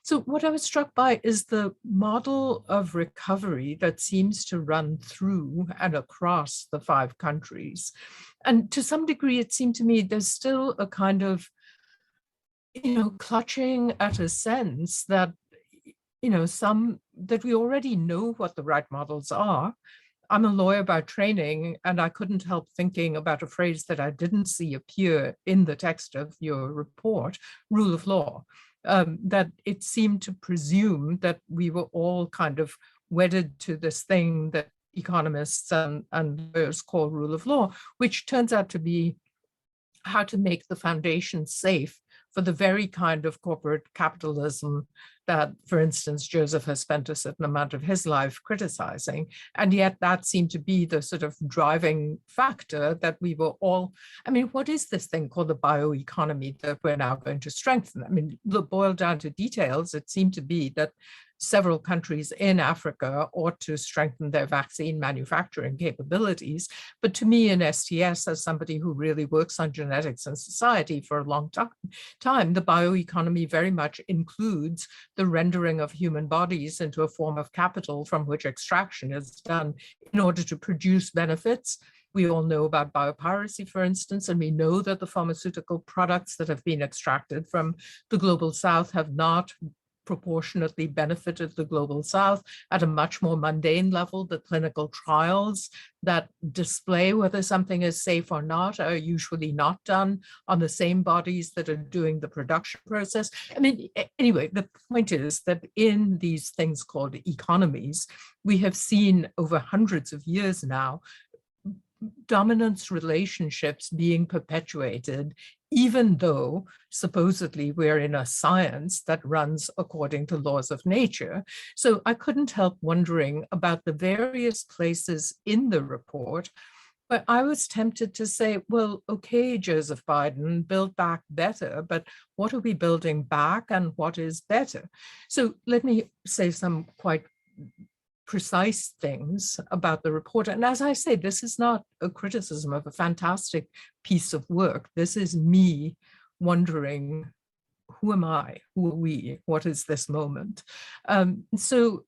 S5: So what I was struck by is the model of recovery that seems to run through and across the 5 countries. And to some degree, it seemed to me there's still a kind of, you know, clutching at a sense that, you know, that we already know what the right models are. I'm a lawyer by training, and I couldn't help thinking about a phrase that I didn't see appear in the text of your report, rule of law, that it seemed to presume that we were all kind of wedded to this thing that economists and lawyers call rule of law, which turns out to be how to make the foundation safe for the very kind of corporate capitalism that, for instance, Joseph has spent a certain amount of his life criticizing. And yet that seemed to be the sort of driving factor that we were all, I mean, what is this thing called the bioeconomy that we're now going to strengthen? I mean, boiled down to details, it seemed to be that several countries in Africa ought to strengthen their vaccine manufacturing capabilities. But to me in STS, as somebody who really works on genetics and society for a long time, the bioeconomy very much includes the rendering of human bodies into a form of capital from which extraction is done in order to produce benefits. We all know about biopiracy, for instance, and we know that the pharmaceutical products that have been extracted from the global south have not proportionately benefited the global south at a much more mundane level. The clinical trials that display whether something is safe or not are usually not done on the same bodies that are doing the production process. I mean, anyway, the point is that in these things called economies, we have seen over hundreds of years now dominance relationships being perpetuated, even though supposedly we're in a science that runs according to laws of nature. So I couldn't help wondering about the various places in the report But I was tempted to say, well, okay, Joseph Biden, build back better, but what are we building back and what is better? So let me say some quite precise things about the report. And as I say, this is not a criticism of a fantastic piece of work. This is me wondering, who am I? Who are we? What is this moment? So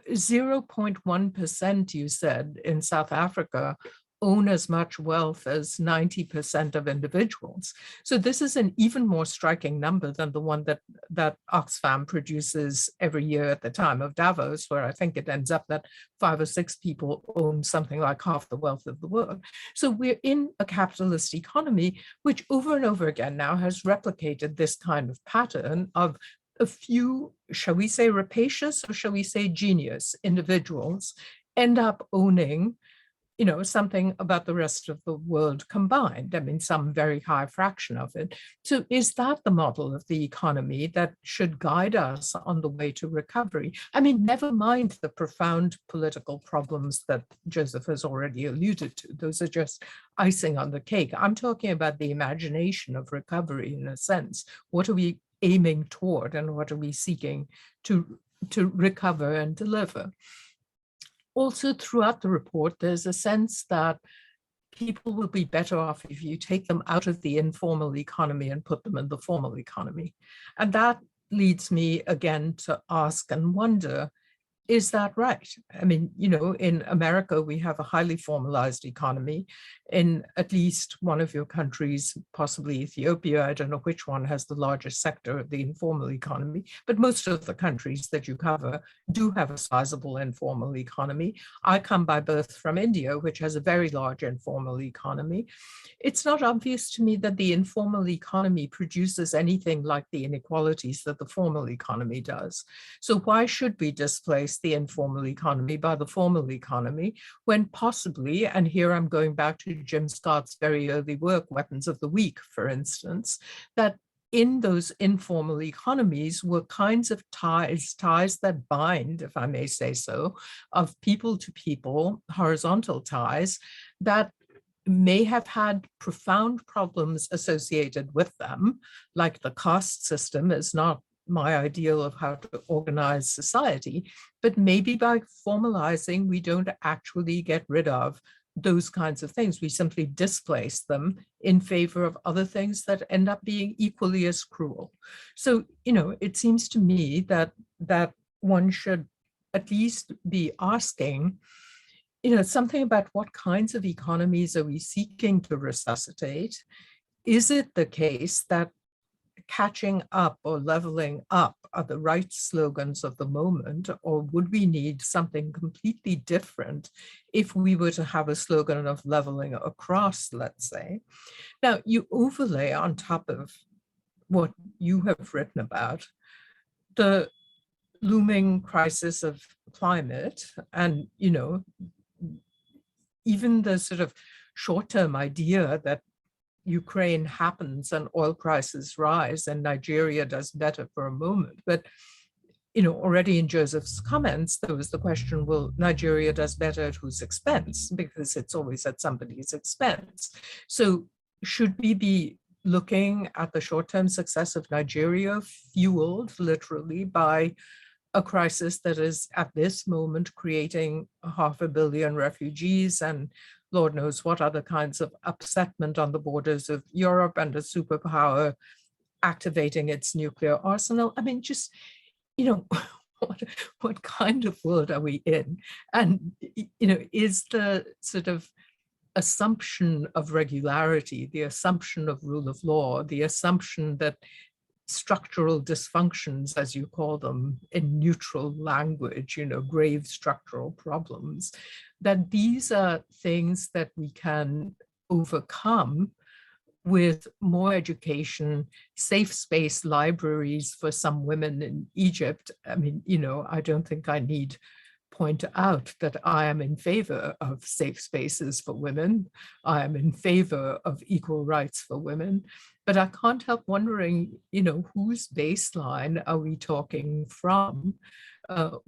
S5: 0.1%, you said, in South Africa own as much wealth as 90% of individuals. So this is an even more striking number than the one that Oxfam produces every year at the time of Davos, where I think it ends up that 5 or 6 people own something like half the wealth of the world. So we're in a capitalist economy, which over and over again now has replicated this kind of pattern of a few, shall we say rapacious or shall we say genius individuals end up owning, you know, something about the rest of the world combined. I mean, some very high fraction of it. So is that the model of the economy that should guide us on the way to recovery? I mean, never mind the profound political problems that Joseph has already alluded to. Those are just icing on the cake. I'm talking about the imagination of recovery in a sense. What are we aiming toward and what are we seeking to recover and deliver? Also, throughout the report, there's a sense that people will be better off if you take them out of the informal economy and put them in the formal economy. And that leads me again to ask and wonder, is that right? I mean, you know, in America, we have a highly formalized economy. In at least one of your countries, possibly Ethiopia, I don't know which one has the largest sector of the informal economy, but most of the countries that you cover do have a sizable informal economy. I come by birth from India, which has a very large informal economy. It's not obvious to me that the informal economy produces anything like the inequalities that the formal economy does. So why should we displace the informal economy by the formal economy when possibly, and here I'm going back to Jim Scott's very early work, Weapons of the Weak, for instance, that in those informal economies were kinds of ties that bind, if I may say so, of people to people, horizontal ties that may have had profound problems associated with them, like the caste system is not my ideal of how to organize society, but maybe by formalizing, we don't actually get rid of those kinds of things. We simply displace them in favor of other things that end up being equally as cruel. So, you know, it seems to me that one should at least be asking, you know, something about what kinds of economies are we seeking to resuscitate? Is it the case that catching up or leveling up are the right slogans of the moment, or would we need something completely different if we were to have a slogan of leveling across, let's say? Now, you overlay on top of what you have written about the looming crisis of climate and, you know, even the sort of short-term idea that Ukraine happens and oil prices rise and Nigeria does better for a moment. But, you know, already in Joseph's comments, there was the question, well, Nigeria does better at whose expense? Because it's always at somebody's expense. So should we be looking at the short-term success of Nigeria fueled literally by a crisis that is at this moment creating 500 million refugees and Lord knows what other kinds of upsetment on the borders of Europe and a superpower activating its nuclear arsenal? I mean, just, you know, what kind of world are we in? And, you know, is the sort of assumption of regularity, the assumption of rule of law, the assumption that structural dysfunctions, as you call them in neutral language, you know, grave structural problems, that these are things that we can overcome with more education, safe space libraries for some women in Egypt. I mean, you know, I don't think I need point out that I am in favor of safe spaces for women. I am in favor of equal rights for women. But I can't help wondering, whose baseline are we talking from?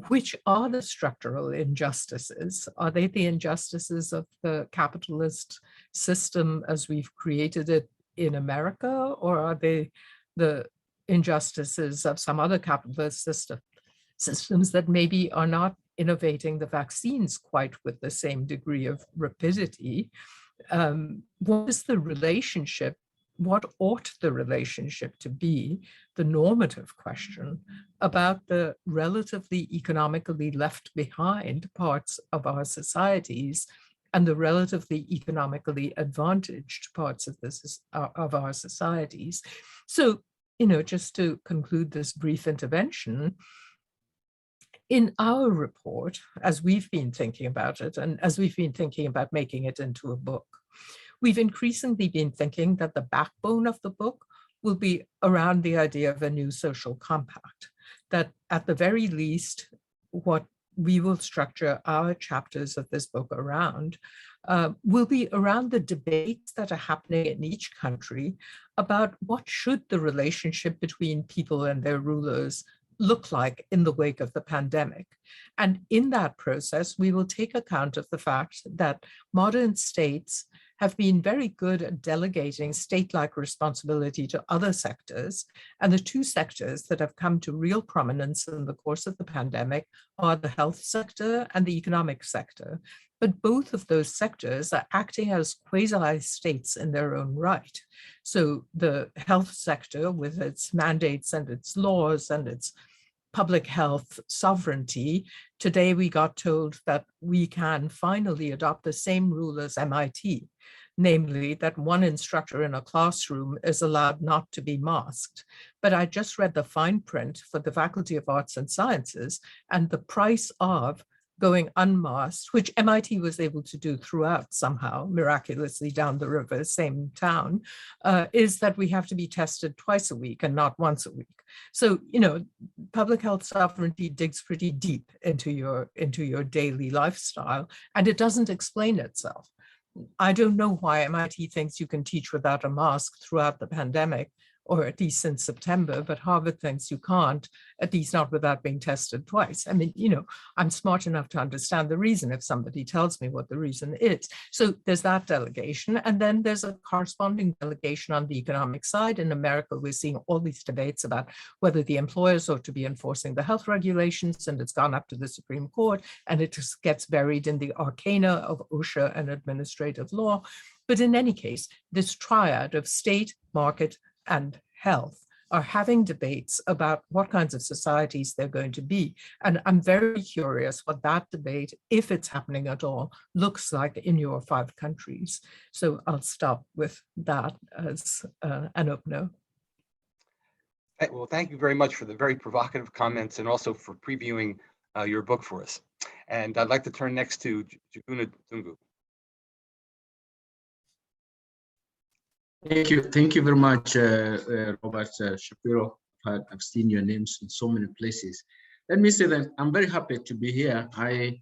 S5: Which are the structural injustices? Are they the injustices of the capitalist system as we've created it in America, or are they the injustices of some other capitalist systems that maybe are not innovating the vaccines quite with the same degree of rapidity? What is the relationship? What ought the relationship to be, the normative question, about the relatively economically left behind parts of our societies and the relatively economically advantaged parts of our societies? So, just to conclude this brief intervention, in our report, as we've been thinking about it, and as we've been thinking about making it into a book, we've increasingly been thinking that the backbone of the book will be around the idea of a new social compact, that at the very least, what we will structure our chapters of this book around will be around the debates that are happening in each country about what should the relationship between people and their rulers look like in the wake of the pandemic. And in that process, we will take account of the fact that modern states have been very good at delegating state-like responsibility to other sectors. And the two sectors that have come to real prominence in the course of the pandemic are the health sector and the economic sector. But both of those sectors are acting as quasi-states in their own right. So the health sector, with its mandates and its laws and its public health sovereignty, today we got told that we can finally adopt the same rule as MIT, namely that one instructor in a classroom is allowed not to be masked. But I just read the fine print for the Faculty of Arts and Sciences, and the price of going unmasked, which MIT was able to do throughout somehow, miraculously down the river, same town, is that we have to be tested twice a week and not once a week. So, public health sovereignty digs pretty deep into your daily lifestyle, and it doesn't explain itself. I don't know why MIT thinks you can teach without a mask throughout the pandemic, or at least since September, but Harvard thinks you can't, at least not without being tested twice. I mean, I'm smart enough to understand the reason if somebody tells me what the reason is. So there's that delegation. And then there's a corresponding delegation on the economic side. In America, we're seeing all these debates about whether the employers ought to be enforcing the health regulations, and it's gone up to the Supreme Court, and it just gets buried in the arcana of OSHA and administrative law. But in any case, this triad of state, market, and health are having debates about what kinds of societies they're going to be. And I'm very curious what that debate, if it's happening at all, looks like in your 5 countries. So I'll stop with that as an opener.
S1: Well, thank you very much for the very provocative comments and also for previewing your book for us. And I'd like to turn next to Njuguna Ndung'u.
S6: Thank you very much, Robert Shapiro. I've seen your names in so many places. Let me say that I'm very happy to be here. I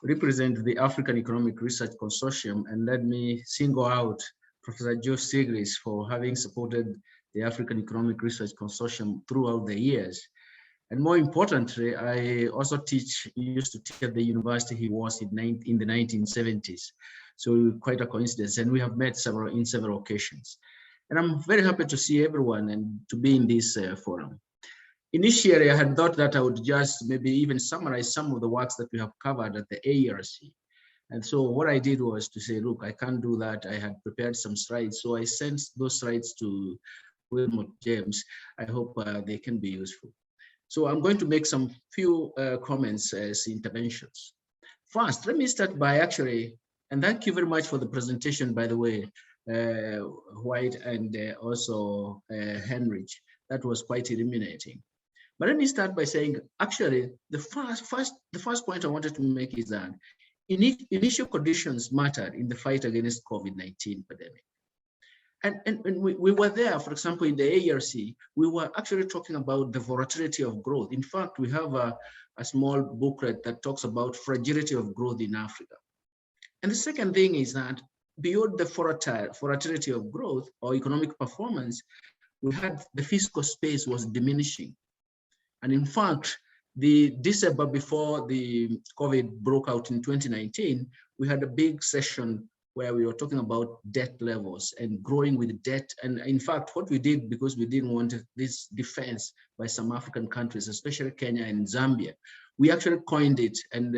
S6: represent the African Economic Research Consortium, and let me single out Professor Joe Stiglitz for having supported the African Economic Research Consortium throughout the years. And more importantly, I also used to teach at the university he was in the 1970s. So quite a coincidence, and we have met in several occasions. And I'm very happy to see everyone and to be in this forum. Initially, I had thought that I would just maybe even summarize some of the works that we have covered at the AERC. And so what I did was to say, look, I can't do that. I had prepared some slides. So I sent those slides to Wilmot James. I hope they can be useful. So I'm going to make some few comments as interventions. First, let me start by and thank you very much for the presentation, by the way, White and also Heinrich. That was quite illuminating. But let me start by saying, actually, the first point I wanted to make is that initial conditions matter in the fight against COVID-19 pandemic. And we were there, for example, in the ARC, we were actually talking about the volatility of growth. In fact, we have a small booklet that talks about fragility of growth in Africa. And the second thing is that beyond the volatility of growth or economic performance, we had the fiscal space was diminishing. And in fact, the December before the COVID broke out in 2019, we had a big session where we were talking about debt levels and growing with debt. And in fact, what we did, because we didn't want this defense by some African countries, especially Kenya and Zambia, we actually coined it and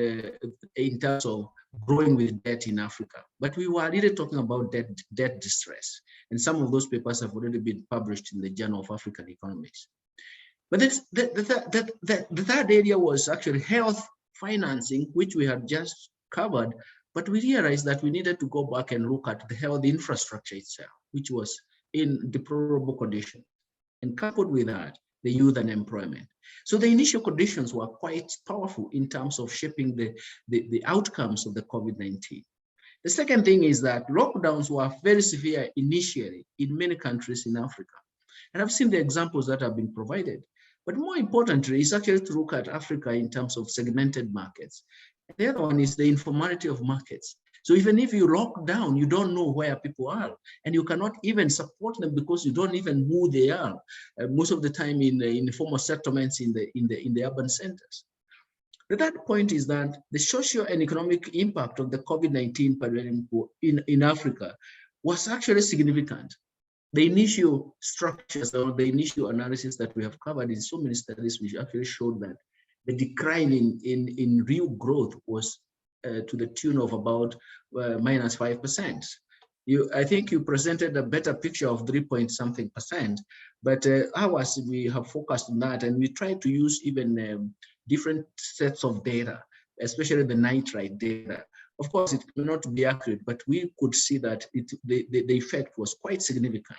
S6: in terms of growing with debt in Africa. But we were really talking about debt distress. And some of those papers have already been published in the Journal of African Economics. But the third area was actually health financing, which we had just covered. But we realized that we needed to go back and look at the health infrastructure itself, which was in deplorable condition. And coupled with that, the youth unemployment. So the initial conditions were quite powerful in terms of shaping the outcomes of the COVID-19. The second thing is that lockdowns were very severe initially in many countries in Africa. And I've seen the examples that have been provided. But more importantly, is actually to look at Africa in terms of segmented markets. The other one is the informality of markets. So even if you lock down, you don't know where people are, and you cannot even support them because you don't even know who they are. Most of the time in the formal settlements in the urban centers. The third point is that the social and economic impact of the COVID-19 pandemic in Africa was actually significant. The initial structures or the initial analysis that we have covered in so many studies, which actually showed that the decline in real growth was to the tune of about minus 5%. I think you presented a better picture of 3-point-something%, but ours, we have focused on that, and we tried to use even different sets of data, especially the nitrite data. Of course, it may not be accurate, but we could see that the effect was quite significant.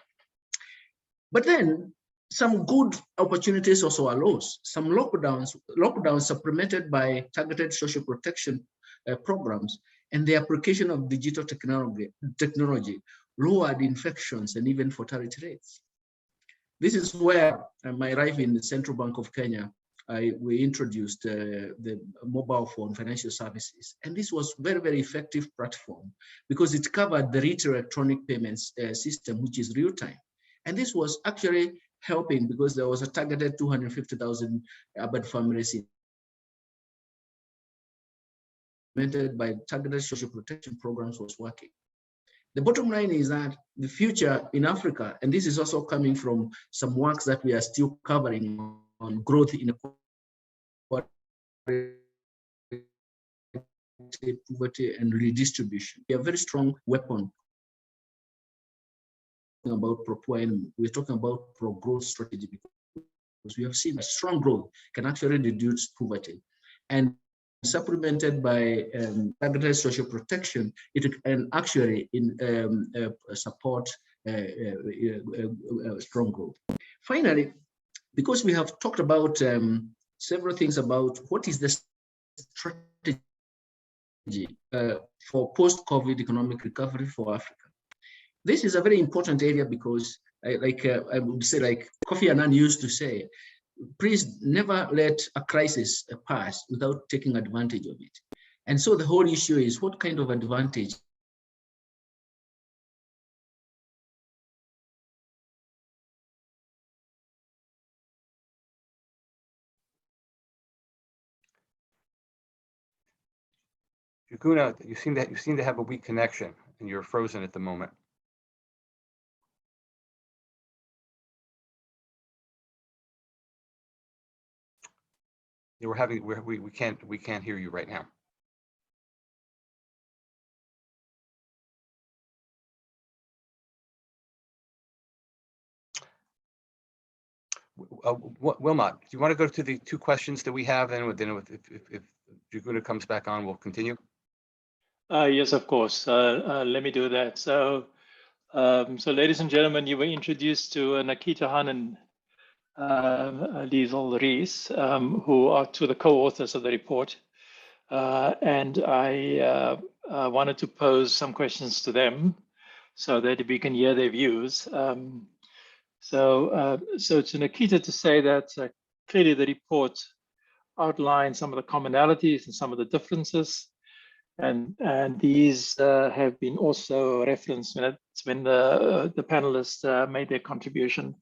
S6: But then some good opportunities also are lost. Some lockdowns supplemented by targeted social protection programs and the application of digital technology lowered infections and even fatality rates. This is where my arrival in the Central Bank of Kenya, we introduced the mobile phone financial services. And this was very, very effective platform because it covered the retail electronic payments system, which is real time. And this was actually helping because there was a targeted 250,000 urban families implemented by targeted social protection programs was working. The bottom line is that the future in Africa, and this is also coming from some works that we are still covering on growth inequality, poverty, and redistribution. We have a very strong weapon about pro-poor enemy. We're talking about pro-growth strategy because we have seen that strong growth can actually reduce poverty. And supplemented by targeted social protection, it can actually support strong growth. Finally, because we have talked about several things about what is the strategy for post-COVID economic recovery for Africa. This is a very important area because, I would say, like Kofi Annan used to say, please never let a crisis pass without taking advantage of it. And so the whole issue is what kind of advantage
S1: Njuguna, you seem to have a weak connection and you're frozen at the moment. We can't hear you right now. Wilmot, do you want to go to the two questions that we have, and then if Njuguna comes back on, we'll continue?
S7: Yes, of course. Let me do that. So, ladies and gentlemen, you were introduced to Nikita Han and Liesl Rees, who are two of the co-authors of the report. And I wanted to pose some questions to them. so that we can hear their views. So to Nikita to say that clearly the report outlines some of the commonalities and some of the differences, and these have been also referenced when the panelists made their contribution.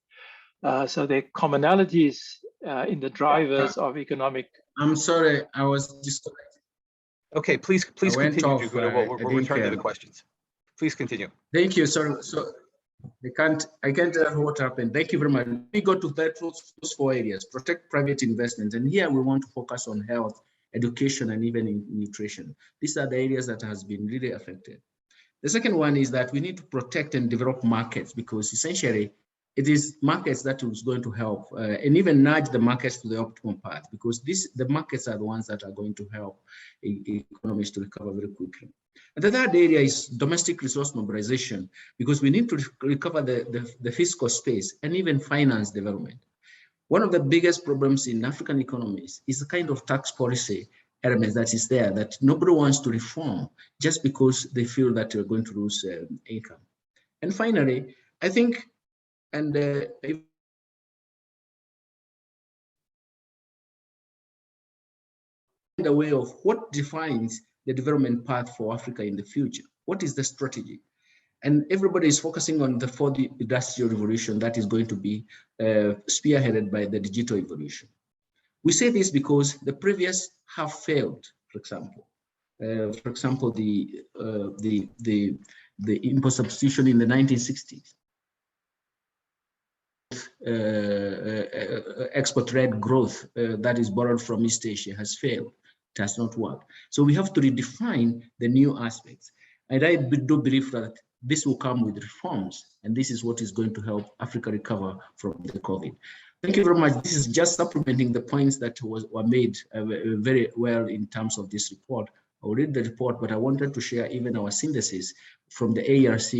S7: So there are commonalities in the drivers of economic.
S6: I'm sorry, I was disconnected.
S1: Okay, please continue, Njuguna. We'll return to the
S6: think,
S1: questions. Please continue.
S6: Thank you. Sorry, so I can't tell what happened. Thank you very much. We go to those 4 areas: protect private investment, and here we want to focus on health, education, and even in nutrition. These are the areas that has been really affected. The second one is that we need to protect and develop markets, because essentially it is markets that is going to help and even nudge the markets to the optimal path, because the markets are the ones that are going to help economies to recover very quickly. And the third area is domestic resource mobilization, because we need to recover the fiscal space and even finance development. One of the biggest problems in African economies is the kind of tax policy element that is there, that nobody wants to reform just because they feel that they're going to lose income. And finally, I think, and the way of what defines the development path for Africa in the future. What is the strategy? And everybody is focusing on the 4th industrial revolution that is going to be spearheaded by the digital evolution. We say this because the previous have failed. For example, the import substitution in the 1960s. Export-led growth that is borrowed from East Asia has failed. It has not worked. So we have to redefine the new aspects. And I do believe that this will come with reforms, and this is what is going to help Africa recover from the COVID. Thank you very much. This is just supplementing the points that were made very well in terms of this report. I'll read the report, but I wanted to share even our synthesis from the ARC.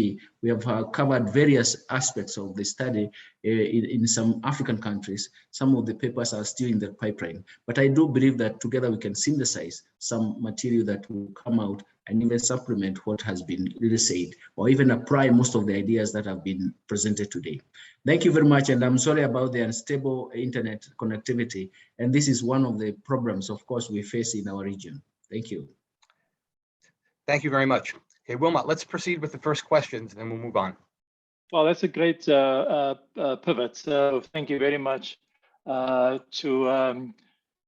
S6: We have covered various aspects of the study in some African countries. Some of the papers are still in the pipeline, but I do believe that together we can synthesize some material that will come out and even supplement what has been really said, or even apply most of the ideas that have been presented today. Thank you very much, and I'm sorry about the unstable internet connectivity, and this is one of the problems, of course, we face in our region. Thank you.
S1: Thank you very much. Okay, Wilmot, let's proceed with the first questions, and then we'll move on.
S7: Well, that's a great pivot. So thank you very much to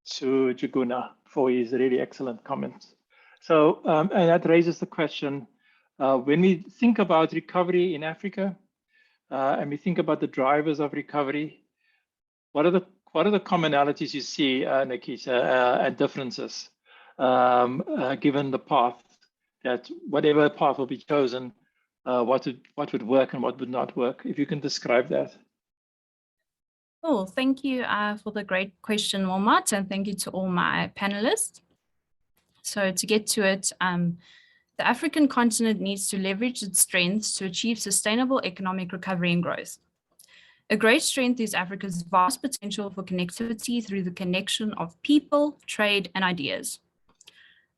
S7: Njuguna for his really excellent comments. So, and that raises the question, when we think about recovery in Africa, and we think about the drivers of recovery, what are the commonalities you see, Nikita, and differences, given the path, that whatever path will be chosen, what would work and what would not work? If you can describe that.
S8: Cool. Thank you for the great question, Wilmot, and thank you to all my panelists. So to get to it, the African continent needs to leverage its strengths to achieve sustainable economic recovery and growth. A great strength is Africa's vast potential for connectivity through the connection of people, trade, and ideas.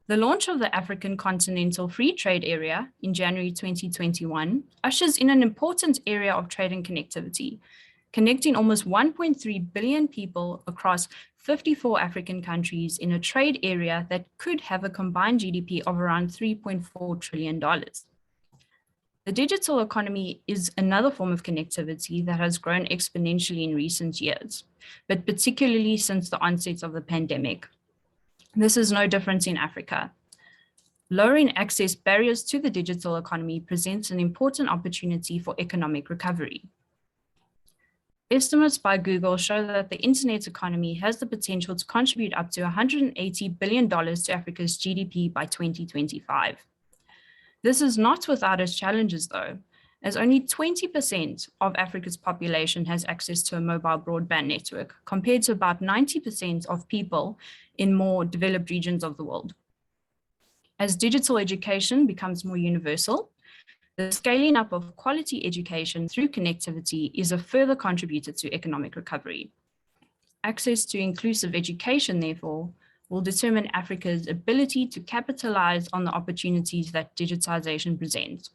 S8: The launch of the African Continental Free Trade Area in January 2021 ushers in an important area of trade and connectivity, connecting almost 1.3 billion people across 54 African countries in a trade area that could have a combined GDP of around $3.4 trillion. The digital economy is another form of connectivity that has grown exponentially in recent years, but particularly since the onset of the pandemic. This is no different in Africa. Lowering access barriers to the digital economy presents an important opportunity for economic recovery. Estimates by Google show that the internet economy has the potential to contribute up to $180 billion to Africa's GDP by 2025. This is not without its challenges though, as only 20% of Africa's population has access to a mobile broadband network, compared to about 90% of people in more developed regions of the world. As digital education becomes more universal, the scaling up of quality education through connectivity is a further contributor to economic recovery. Access to inclusive education, therefore, will determine Africa's ability to capitalize on the opportunities that digitization presents,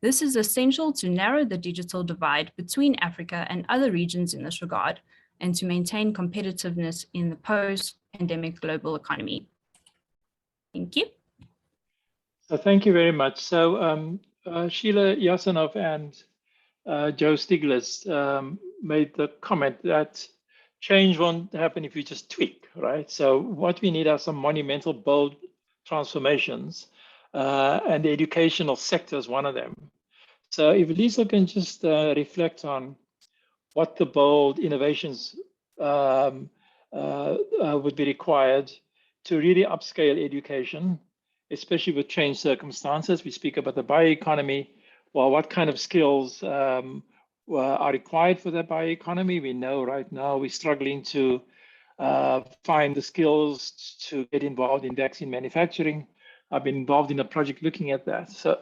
S8: This is essential to narrow the digital divide between Africa and other regions in this regard, and to maintain competitiveness in the post-pandemic global economy. Thank you.
S7: So thank you very much. So Sheila, Jasanoff, and Joe Stiglitz made the comment that change won't happen if you just tweak, right? So what we need are some monumental, bold transformations, and the educational sector is one of them. So if Lisa can just reflect on what the bold innovations would be required to really upscale education, especially with changed circumstances. We speak about the bioeconomy. Well, what kind of skills are required for that bioeconomy? We know right now we're struggling to find the skills to get involved in vaccine manufacturing. I've been involved in a project looking at that. So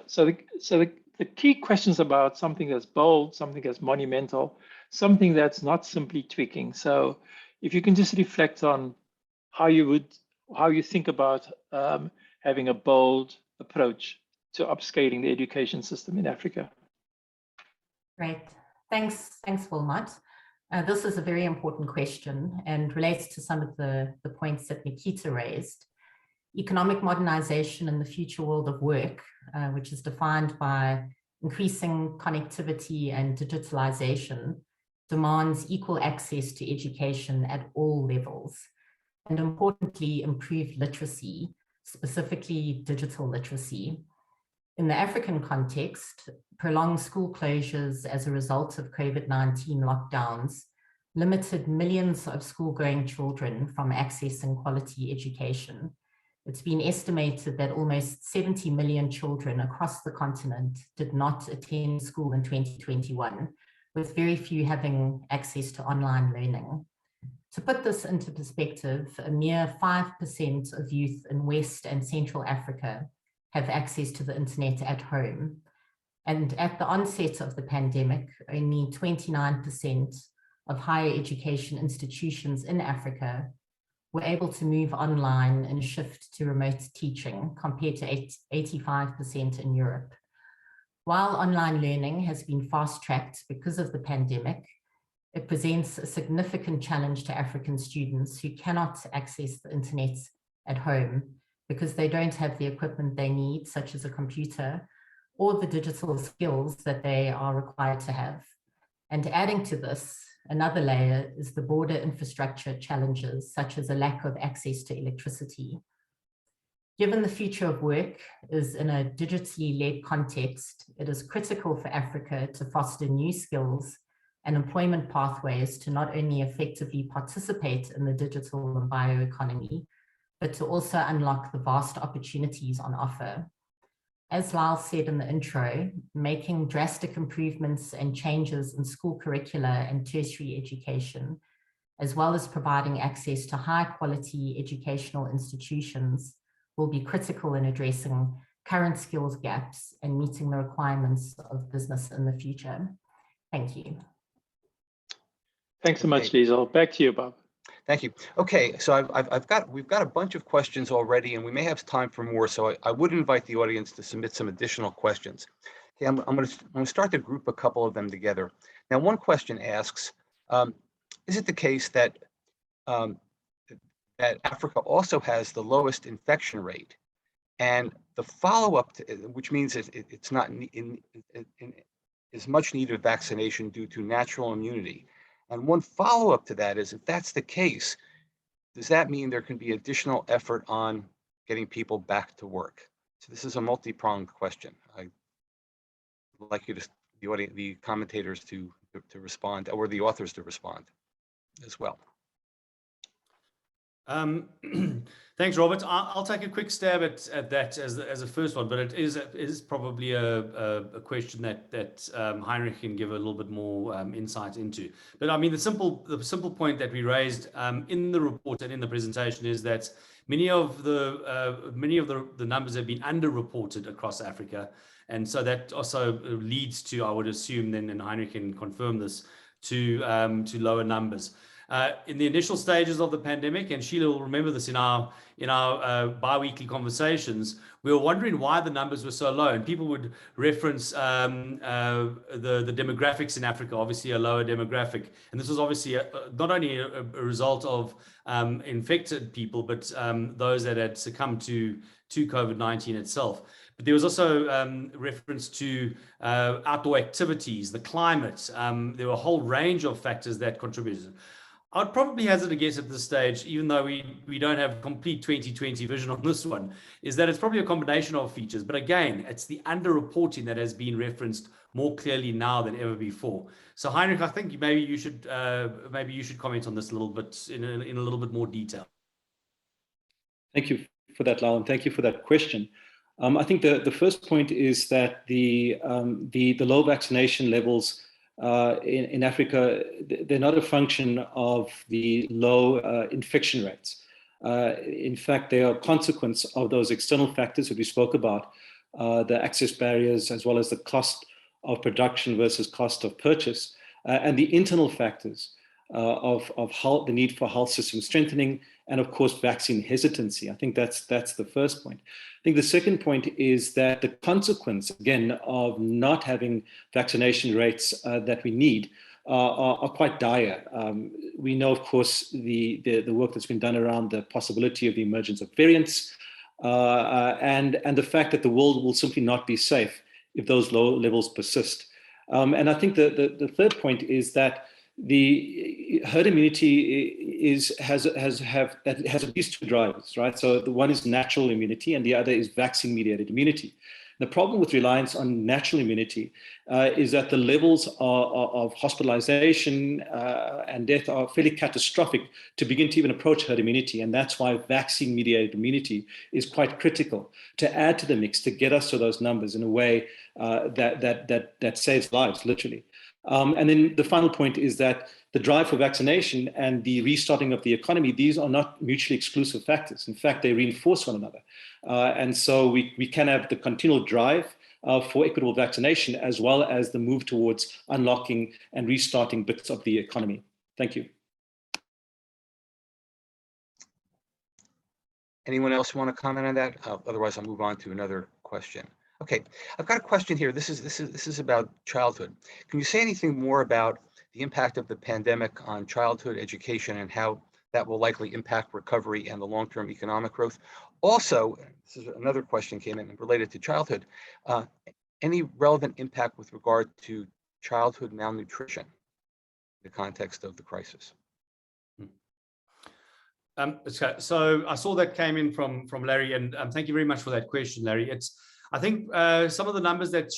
S7: the key questions about something that's bold, something that's monumental, something that's not simply tweaking. So if you can just reflect on how you think about having a bold approach to upscaling the education system in Africa.
S9: Great. Thanks, Wilmot. This is a very important question and relates to some of the points that Nikita raised. Economic modernization in the future world of work, which is defined by increasing connectivity and digitalization, demands equal access to education at all levels, and importantly, improved literacy, specifically digital literacy. In the African context, prolonged school closures as a result of COVID-19 lockdowns limited millions of school-going children from accessing quality education. It's been estimated that almost 70 million children across the continent did not attend school in 2021, with very few having access to online learning. To put this into perspective, a mere 5% of youth in West and Central Africa have access to the internet at home. And at the onset of the pandemic, only 29% of higher education institutions in Africa were able to move online and shift to remote teaching, compared to 85% in Europe. While online learning has been fast-tracked because of the pandemic, it presents a significant challenge to African students who cannot access the internet at home because they don't have the equipment they need, such as a computer, or the digital skills that they are required to have. And adding to this, another layer is the broader infrastructure challenges, such as a lack of access to electricity. Given the future of work is in a digitally led context, it is critical for Africa to foster new skills and employment pathways to not only effectively participate in the digital and bioeconomy, but to also unlock the vast opportunities on offer. As Lyal said in the intro, making drastic improvements and changes in school curricula and tertiary education, as well as providing access to high quality educational institutions, will be critical in addressing current skills gaps and meeting the requirements of business in the future. Thank you.
S7: Thanks so much, Liesl. Back to you, Bob.
S1: Thank you. Okay, so we've got a bunch of questions already, and we may have time for more. So I would invite the audience to submit some additional questions. Okay, I'm going to start to group a couple of them together. Now, one question asks, is it the case that that Africa also has the lowest infection rate? And the follow-up, which means it's not in as much need of vaccination due to natural immunity. And one follow-up to that is, if that's the case, does that mean there can be additional effort on getting people back to work? So this is a multi-pronged question. I'd like you to, the commentators to respond, or the authors to respond as well.
S2: Thanks, Robert. I'll take a quick stab at that as a first one, but it is probably a question that Heinrich can give a little bit more insight into. But I mean, the simple point that we raised in the report and in the presentation is that many of the numbers have been underreported across Africa, and so that also leads to, I would assume, then, and Heinrich can confirm this, to lower numbers. In the initial stages of the pandemic, and Sheila will remember this in our bi-weekly conversations, we were wondering why the numbers were so low, and people would reference the demographics in Africa, obviously a lower demographic, and this was obviously not only a result of infected people, but those that had succumbed to COVID-19 itself. But there was also reference to outdoor activities, the climate. There were a whole range of factors that contributed. I'd probably hazard a guess at this stage, even though we don't have complete 2020 vision on this one, is that it's probably a combination of features. But again, it's the underreporting that has been referenced more clearly now than ever before. So Heinrich, I think maybe you should comment on this a little bit in a little bit more detail.
S3: Thank you for that, Lyal, and thank you for that question. I think the first point is that the low vaccination levels in Africa, they're not a function of the low infection rates. In fact, they are a consequence of those external factors that we spoke about, the access barriers, as well as the cost of production versus cost of purchase, and the internal factors of the need for health system strengthening, and of course, vaccine hesitancy. I think that's the first point. I think the second point is that the consequence, again, of not having vaccination rates that we need are quite dire. We know, of course, the work that's been done around the possibility of the emergence of variants, and the fact that the world will simply not be safe if those low levels persist. And I think the third point is that the herd immunity has at least two drivers, right? So the one is natural immunity and the other is vaccine-mediated immunity. The problem with reliance on natural immunity is that the levels of hospitalization and death are fairly catastrophic to begin to even approach herd immunity. And that's why vaccine-mediated immunity is quite critical to add to the mix to get us to those numbers in a way that saves lives, literally. And then the final point is that the drive for vaccination and the restarting of the economy, these are not mutually exclusive factors. In fact, they reinforce one another. And so we can have the continual drive for equitable vaccination, as well as the move towards unlocking and restarting bits of the economy. Thank you.
S1: Anyone else want to comment on that? Otherwise, I'll move on to another question. Okay, I've got a question here. This is about childhood. Can you say anything more about the impact of the pandemic on childhood education and how that will likely impact recovery and the long-term economic growth? Also, this is another question came in related to childhood. Any relevant impact with regard to childhood malnutrition in the context of the crisis?
S2: So I saw that came in from Larry, and thank you very much for that question, Larry. I think some of the numbers that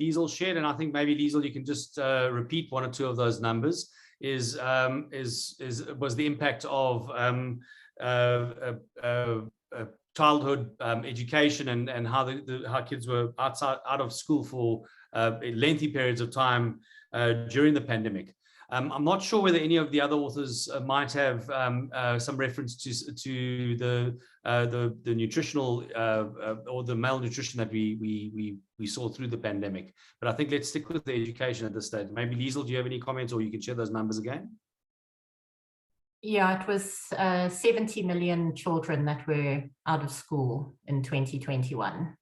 S2: Liesl shared, and I think maybe Liesl, you can just repeat one or two of those numbers, was the impact of childhood education and how kids were out of school for lengthy periods of time during the pandemic. I'm not sure whether any of the other authors might have some reference to the nutritional or the malnutrition that we saw through the pandemic. But I think let's stick with the education at this stage. Maybe Liesl, do you have any comments, or you can share those numbers again?
S9: Yeah, it was 70 million children that were out of school in 2021.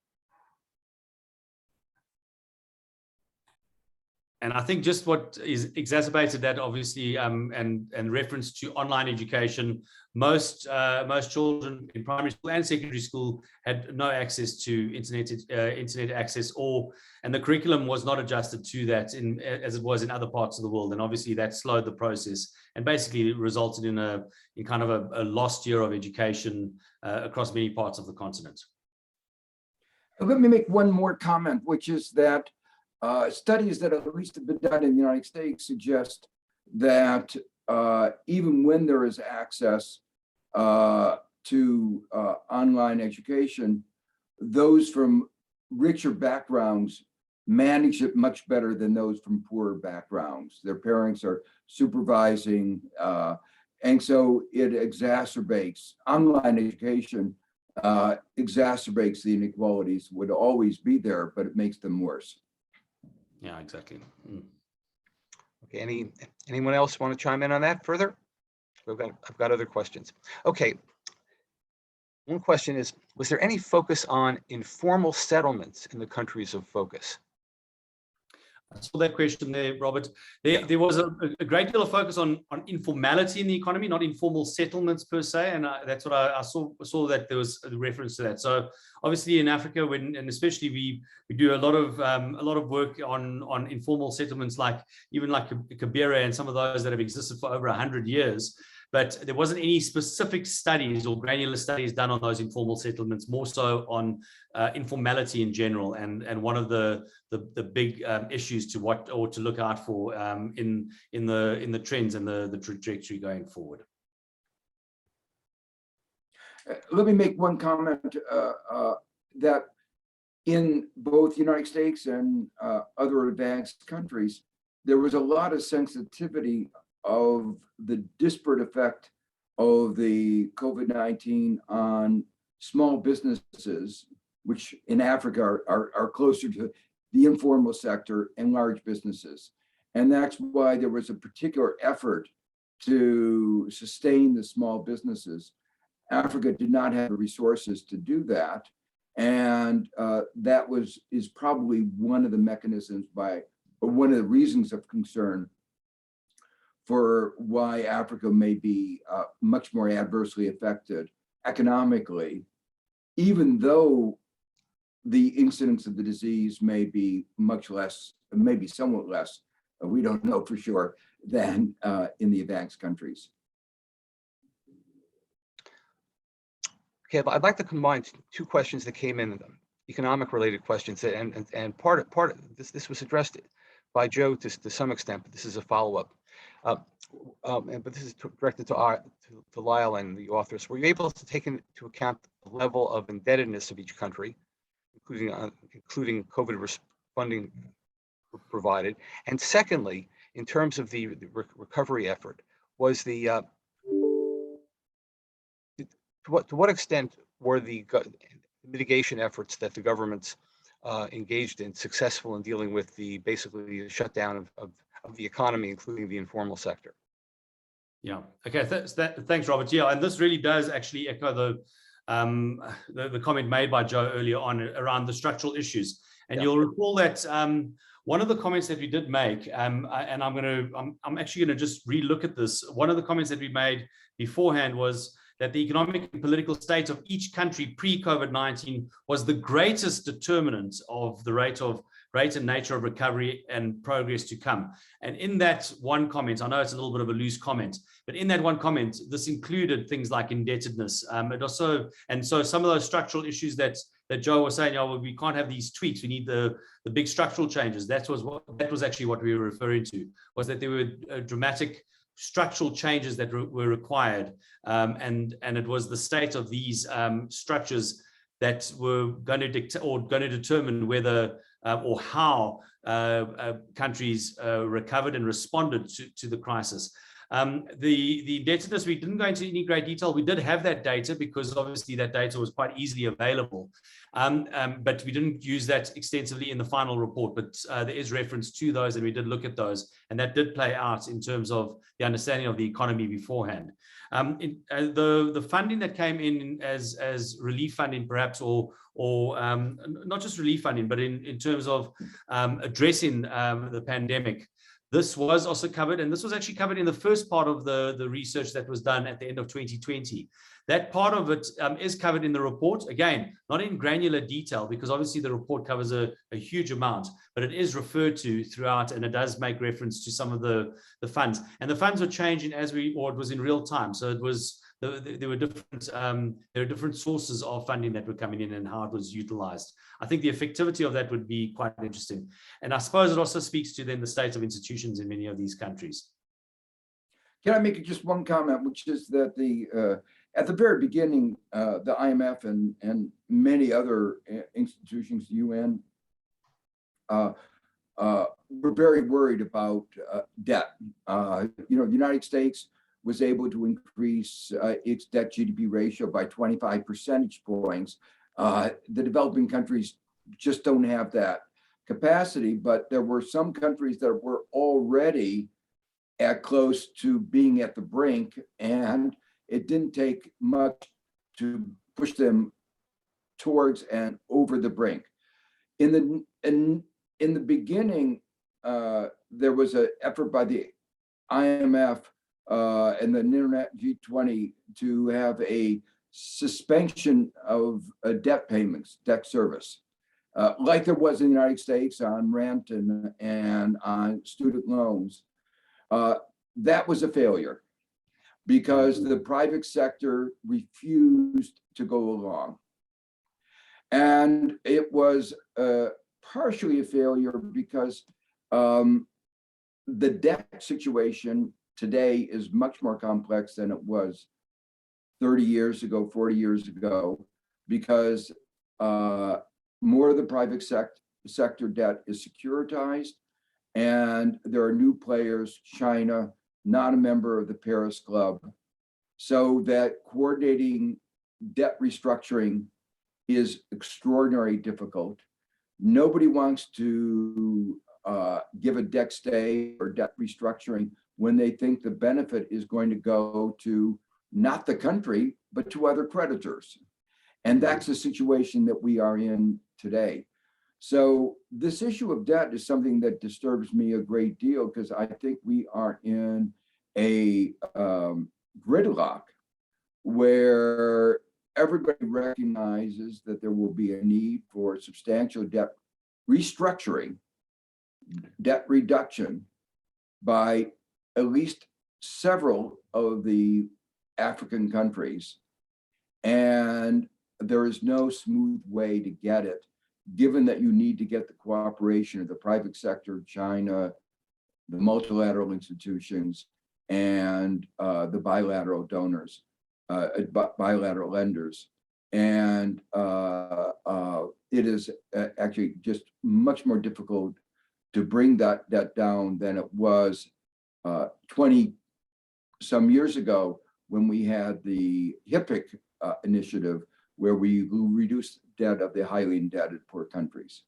S2: And I think just what is exacerbated that, obviously, and reference to online education, most children in primary school and secondary school had no access to internet access, and the curriculum was not adjusted to that as it was in other parts of the world. And obviously that slowed the process and basically resulted in kind of a lost year of education across many parts of the continent.
S4: Let me make one more comment, which is that studies that at least have been done in the United States suggest that even when there is access to online education, those from richer backgrounds manage it much better than those from poorer backgrounds. Their parents are supervising, and so it exacerbates. Online education exacerbates the inequalities, would always be there, but it makes them worse.
S2: Yeah, exactly.
S1: Okay, anyone else want to chime in on that further? I've got other questions. Okay. One question is, was there any focus on informal settlements in the countries of focus?
S2: I saw that question there, Robert. There was a great deal of focus on informality in the economy, not informal settlements per se, and that's what I saw that there was a reference to that. So obviously in Africa, and especially we do a lot of work on informal settlements, like even like Kibera and some of those that have existed for over 100 years. But there wasn't any specific studies or granular studies done on those informal settlements, more so on informality in general, and one of the big issues to watch or to look out for in the trends and the trajectory going forward.
S4: Let me make one comment that in both United States and other advanced countries, there was a lot of sensitivity of the disparate effect of the COVID-19 on small businesses, which in Africa are closer to the informal sector and large businesses. And that's why there was a particular effort to sustain the small businesses. Africa did not have the resources to do that. And that is probably one of the mechanisms or one of the reasons of concern for why Africa may be much more adversely affected economically, even though the incidence of the disease may be much less, maybe somewhat less, we don't know for sure, than in the advanced countries.
S1: Okay, I'd like to combine two questions that came in, economic related questions, and part of this was addressed by Joe to some extent, but this is a follow-up. But this is directed to Lyal and the authors. Were you able to take into account the level of indebtedness of each country, including COVID funding provided? And secondly, in terms of the recovery effort, was to what extent were the mitigation efforts that the governments engaged in successful in dealing with basically the shutdown of the economy, including the informal sector?
S2: Yeah. Okay. Thanks, Robert. Yeah, and this really does actually echo the comment made by Joe earlier on around the structural issues. And you'll recall that one of the comments that we did make, and I'm actually going to just relook at this. One of the comments that we made beforehand was that the economic and political state of each country pre-COVID-19 was the greatest determinant of the rate and nature of recovery and progress to come. And in that one comment, I know it's a little bit of a loose comment, but in that one comment, this included things like indebtedness. It also, and so some of those structural issues that Joe was saying, well, we can't have these tweaks. We need the big structural changes. That was actually what we were referring to, was that there were dramatic structural changes that were required, and it was the state of these structures that were going to dictate or going to determine whether or how countries recovered and responded to the crisis. The indebtedness, we didn't go into any great detail. We did have that data because obviously that data was quite easily available, but we didn't use that extensively in the final report. But there is reference to those, and we did look at those, and that did play out in terms of the understanding of the economy beforehand. The funding that came in as relief funding, perhaps, or not just relief funding, but in terms of addressing the pandemic. This was also covered, and this was actually covered in the first part of the research that was done at the end of 2020. That part of it is covered in the report. Again, not in granular detail, because obviously the report covers a huge amount, but it is referred to throughout, and it does make reference to some of the funds. And the funds were changing or it was in real time. So it was, there were different sources of funding that were coming in and how it was utilized. I think the effectivity of that would be quite interesting. And I suppose it also speaks to then the state of institutions in many of these countries.
S4: Can I make just one comment, which is that at the very beginning, the IMF and many other institutions, the UN, were very worried about debt. The United States was able to increase its debt GDP ratio by 25 percentage points. The developing countries just don't have that capacity, but there were some countries that were already at close to being at the brink, and it didn't take much to push them towards and over the brink. In the beginning, there was an effort by the IMF and the Internet G20 to have a suspension of debt payments, debt service, like there was in the United States on rent and on student loans. That was a failure because the private sector refused to go along. And it was partially a failure because the debt situation today is much more complex than it was 30 years ago, 40 years ago, because more of the private sector debt is securitized, and there are new players, China, not a member of the Paris Club, so that coordinating debt restructuring is extraordinarily difficult. Nobody wants to give a debt stay or debt restructuring when they think the benefit is going to go to not the country, but to other creditors. And that's the situation that we are in today. So this issue of debt is something that disturbs me a great deal, because I think we are in a gridlock where everybody recognizes that there will be a need for substantial debt restructuring, debt reduction by at least several of the African countries. And there is no smooth way to get it, given that you need to get the cooperation of the private sector, China, the multilateral institutions, and the bilateral donors, bilateral lenders. And it is actually just much more difficult to bring that down than it was 20 some years ago when we had the HIPC initiative, where we reduced debt of the highly indebted poor countries.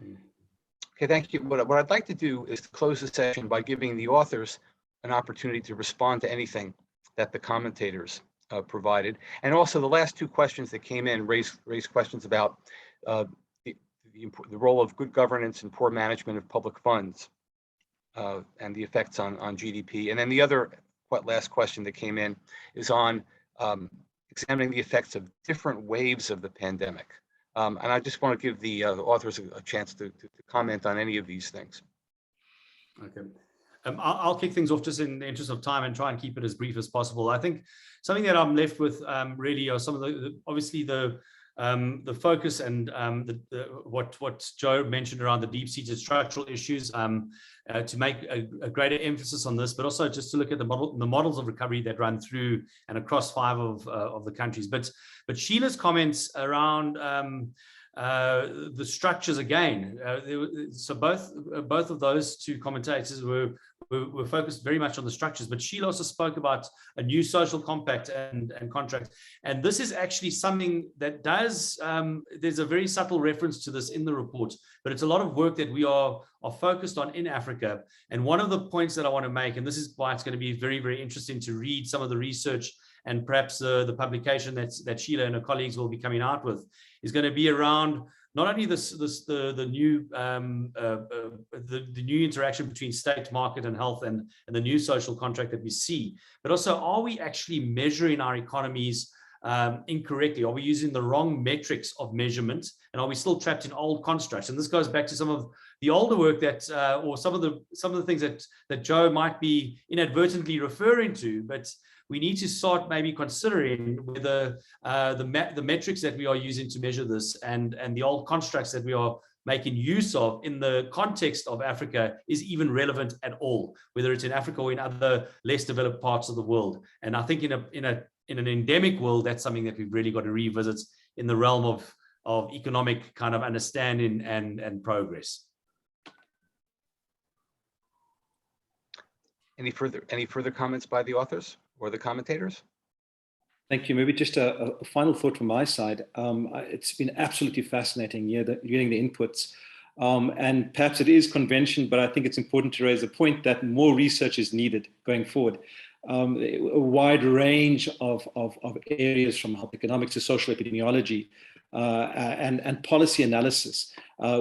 S1: Okay, thank you. What I'd like to do is to close the session by giving the authors an opportunity to respond to anything that the commentators provided. And also the last two questions that came in raised questions about the role of good governance and poor management of public funds and the effects on GDP. And then the other last question that came in is on examining the effects of different waves of the pandemic. And I just want to give the authors a chance to comment on any of these things.
S2: Okay. I'll kick things off just in the interest of time and try and keep it as brief as possible. I think something that I'm left with really are some of obviously the focus and what Joe mentioned around the deep-seated structural issues, to make a greater emphasis on this, but also just to look at the models of recovery that run through and across 5 of the countries. But Sheila's comments around the structures again. So both of those two commentators were focused very much on the structures, but Sheila also spoke about a new social compact and contract. And this is actually something that does, there's a very subtle reference to this in the report, but it's a lot of work that we are focused on in Africa. And one of the points that I want to make, and this is why it's going to be very, very interesting to read some of the research and perhaps the publication that Sheila and her colleagues will be coming out with, is going to be around not only the new interaction between state, market, and health, and the new social contract that we see, but also, are we actually measuring our economies incorrectly? Are we using the wrong metrics of measurement, and are we still trapped in old constructs? And this goes back to some of the older work that, or some of the things that Joe might be inadvertently referring to, but we need to start maybe considering whether the metrics that we are using to measure this and the old constructs that we are making use of in the context of Africa is even relevant at all, whether it's in Africa or in other less developed parts of the world. And I think in an endemic world, that's something that we've really got to revisit in the realm of economic kind of understanding and progress.
S1: Any further comments by the authors or the commentators?
S3: Thank you. Maybe just a final thought from my side. It's been absolutely fascinating hearing the inputs. And perhaps it is convention, but I think it's important to raise the point that more research is needed going forward. A wide range of areas from health economics to social epidemiology and policy analysis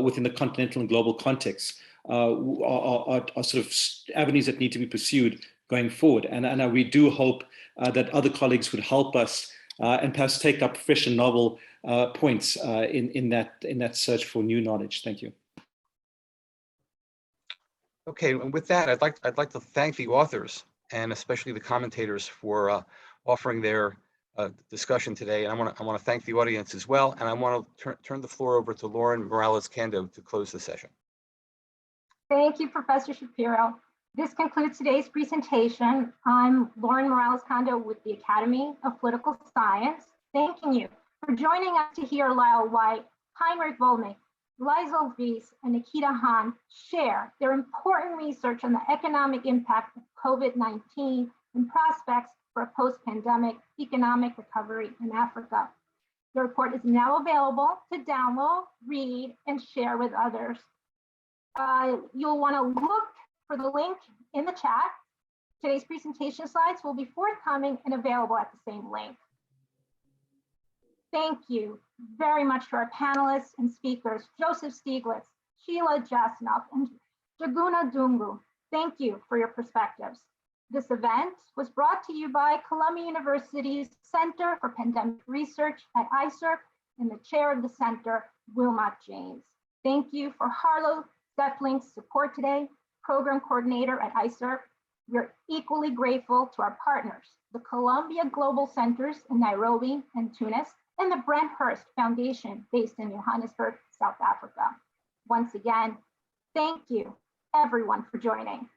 S3: within the continental and global context are sort of avenues that need to be pursued going forward. And we do hope that other colleagues would help us and perhaps take up fresh and novel points in that search for new knowledge. Thank you.
S1: Okay, and with that, I'd like to thank the authors and especially the commentators for offering their discussion today. And I want to thank the audience as well. And I want to turn the floor over to Lauren Morales-Cando to close the session.
S10: Thank you, Professor Shapiro. This concludes today's presentation. I'm Lauren Morales-Cando with the Academy of Political Science, thanking you for joining us to hear Lyal White, Heinrich Volmink, Lyal Vries, and Nikita Hahn share their important research on the economic impact of COVID-19 and prospects for a post-pandemic economic recovery in Africa. The report is now available to download, read, and share with others. You'll want to look for the link in the chat. Today's presentation slides will be forthcoming and available at the same link. Thank you very much to our panelists and speakers, Joseph Stiglitz, Sheila Jasanoff, and Njuguna Ndung'u. Thank you for your perspectives. This event was brought to you by Columbia University's Center for Pandemic Research at ICERP and the chair of the center, Wilmot James. Thank you for Harlow Zefflink's support today, program coordinator at ICERP. We're equally grateful to our partners, the Columbia Global Centers in Nairobi and Tunis, and the Brent Hurst Foundation based in Johannesburg, South Africa. Once again, thank you everyone for joining.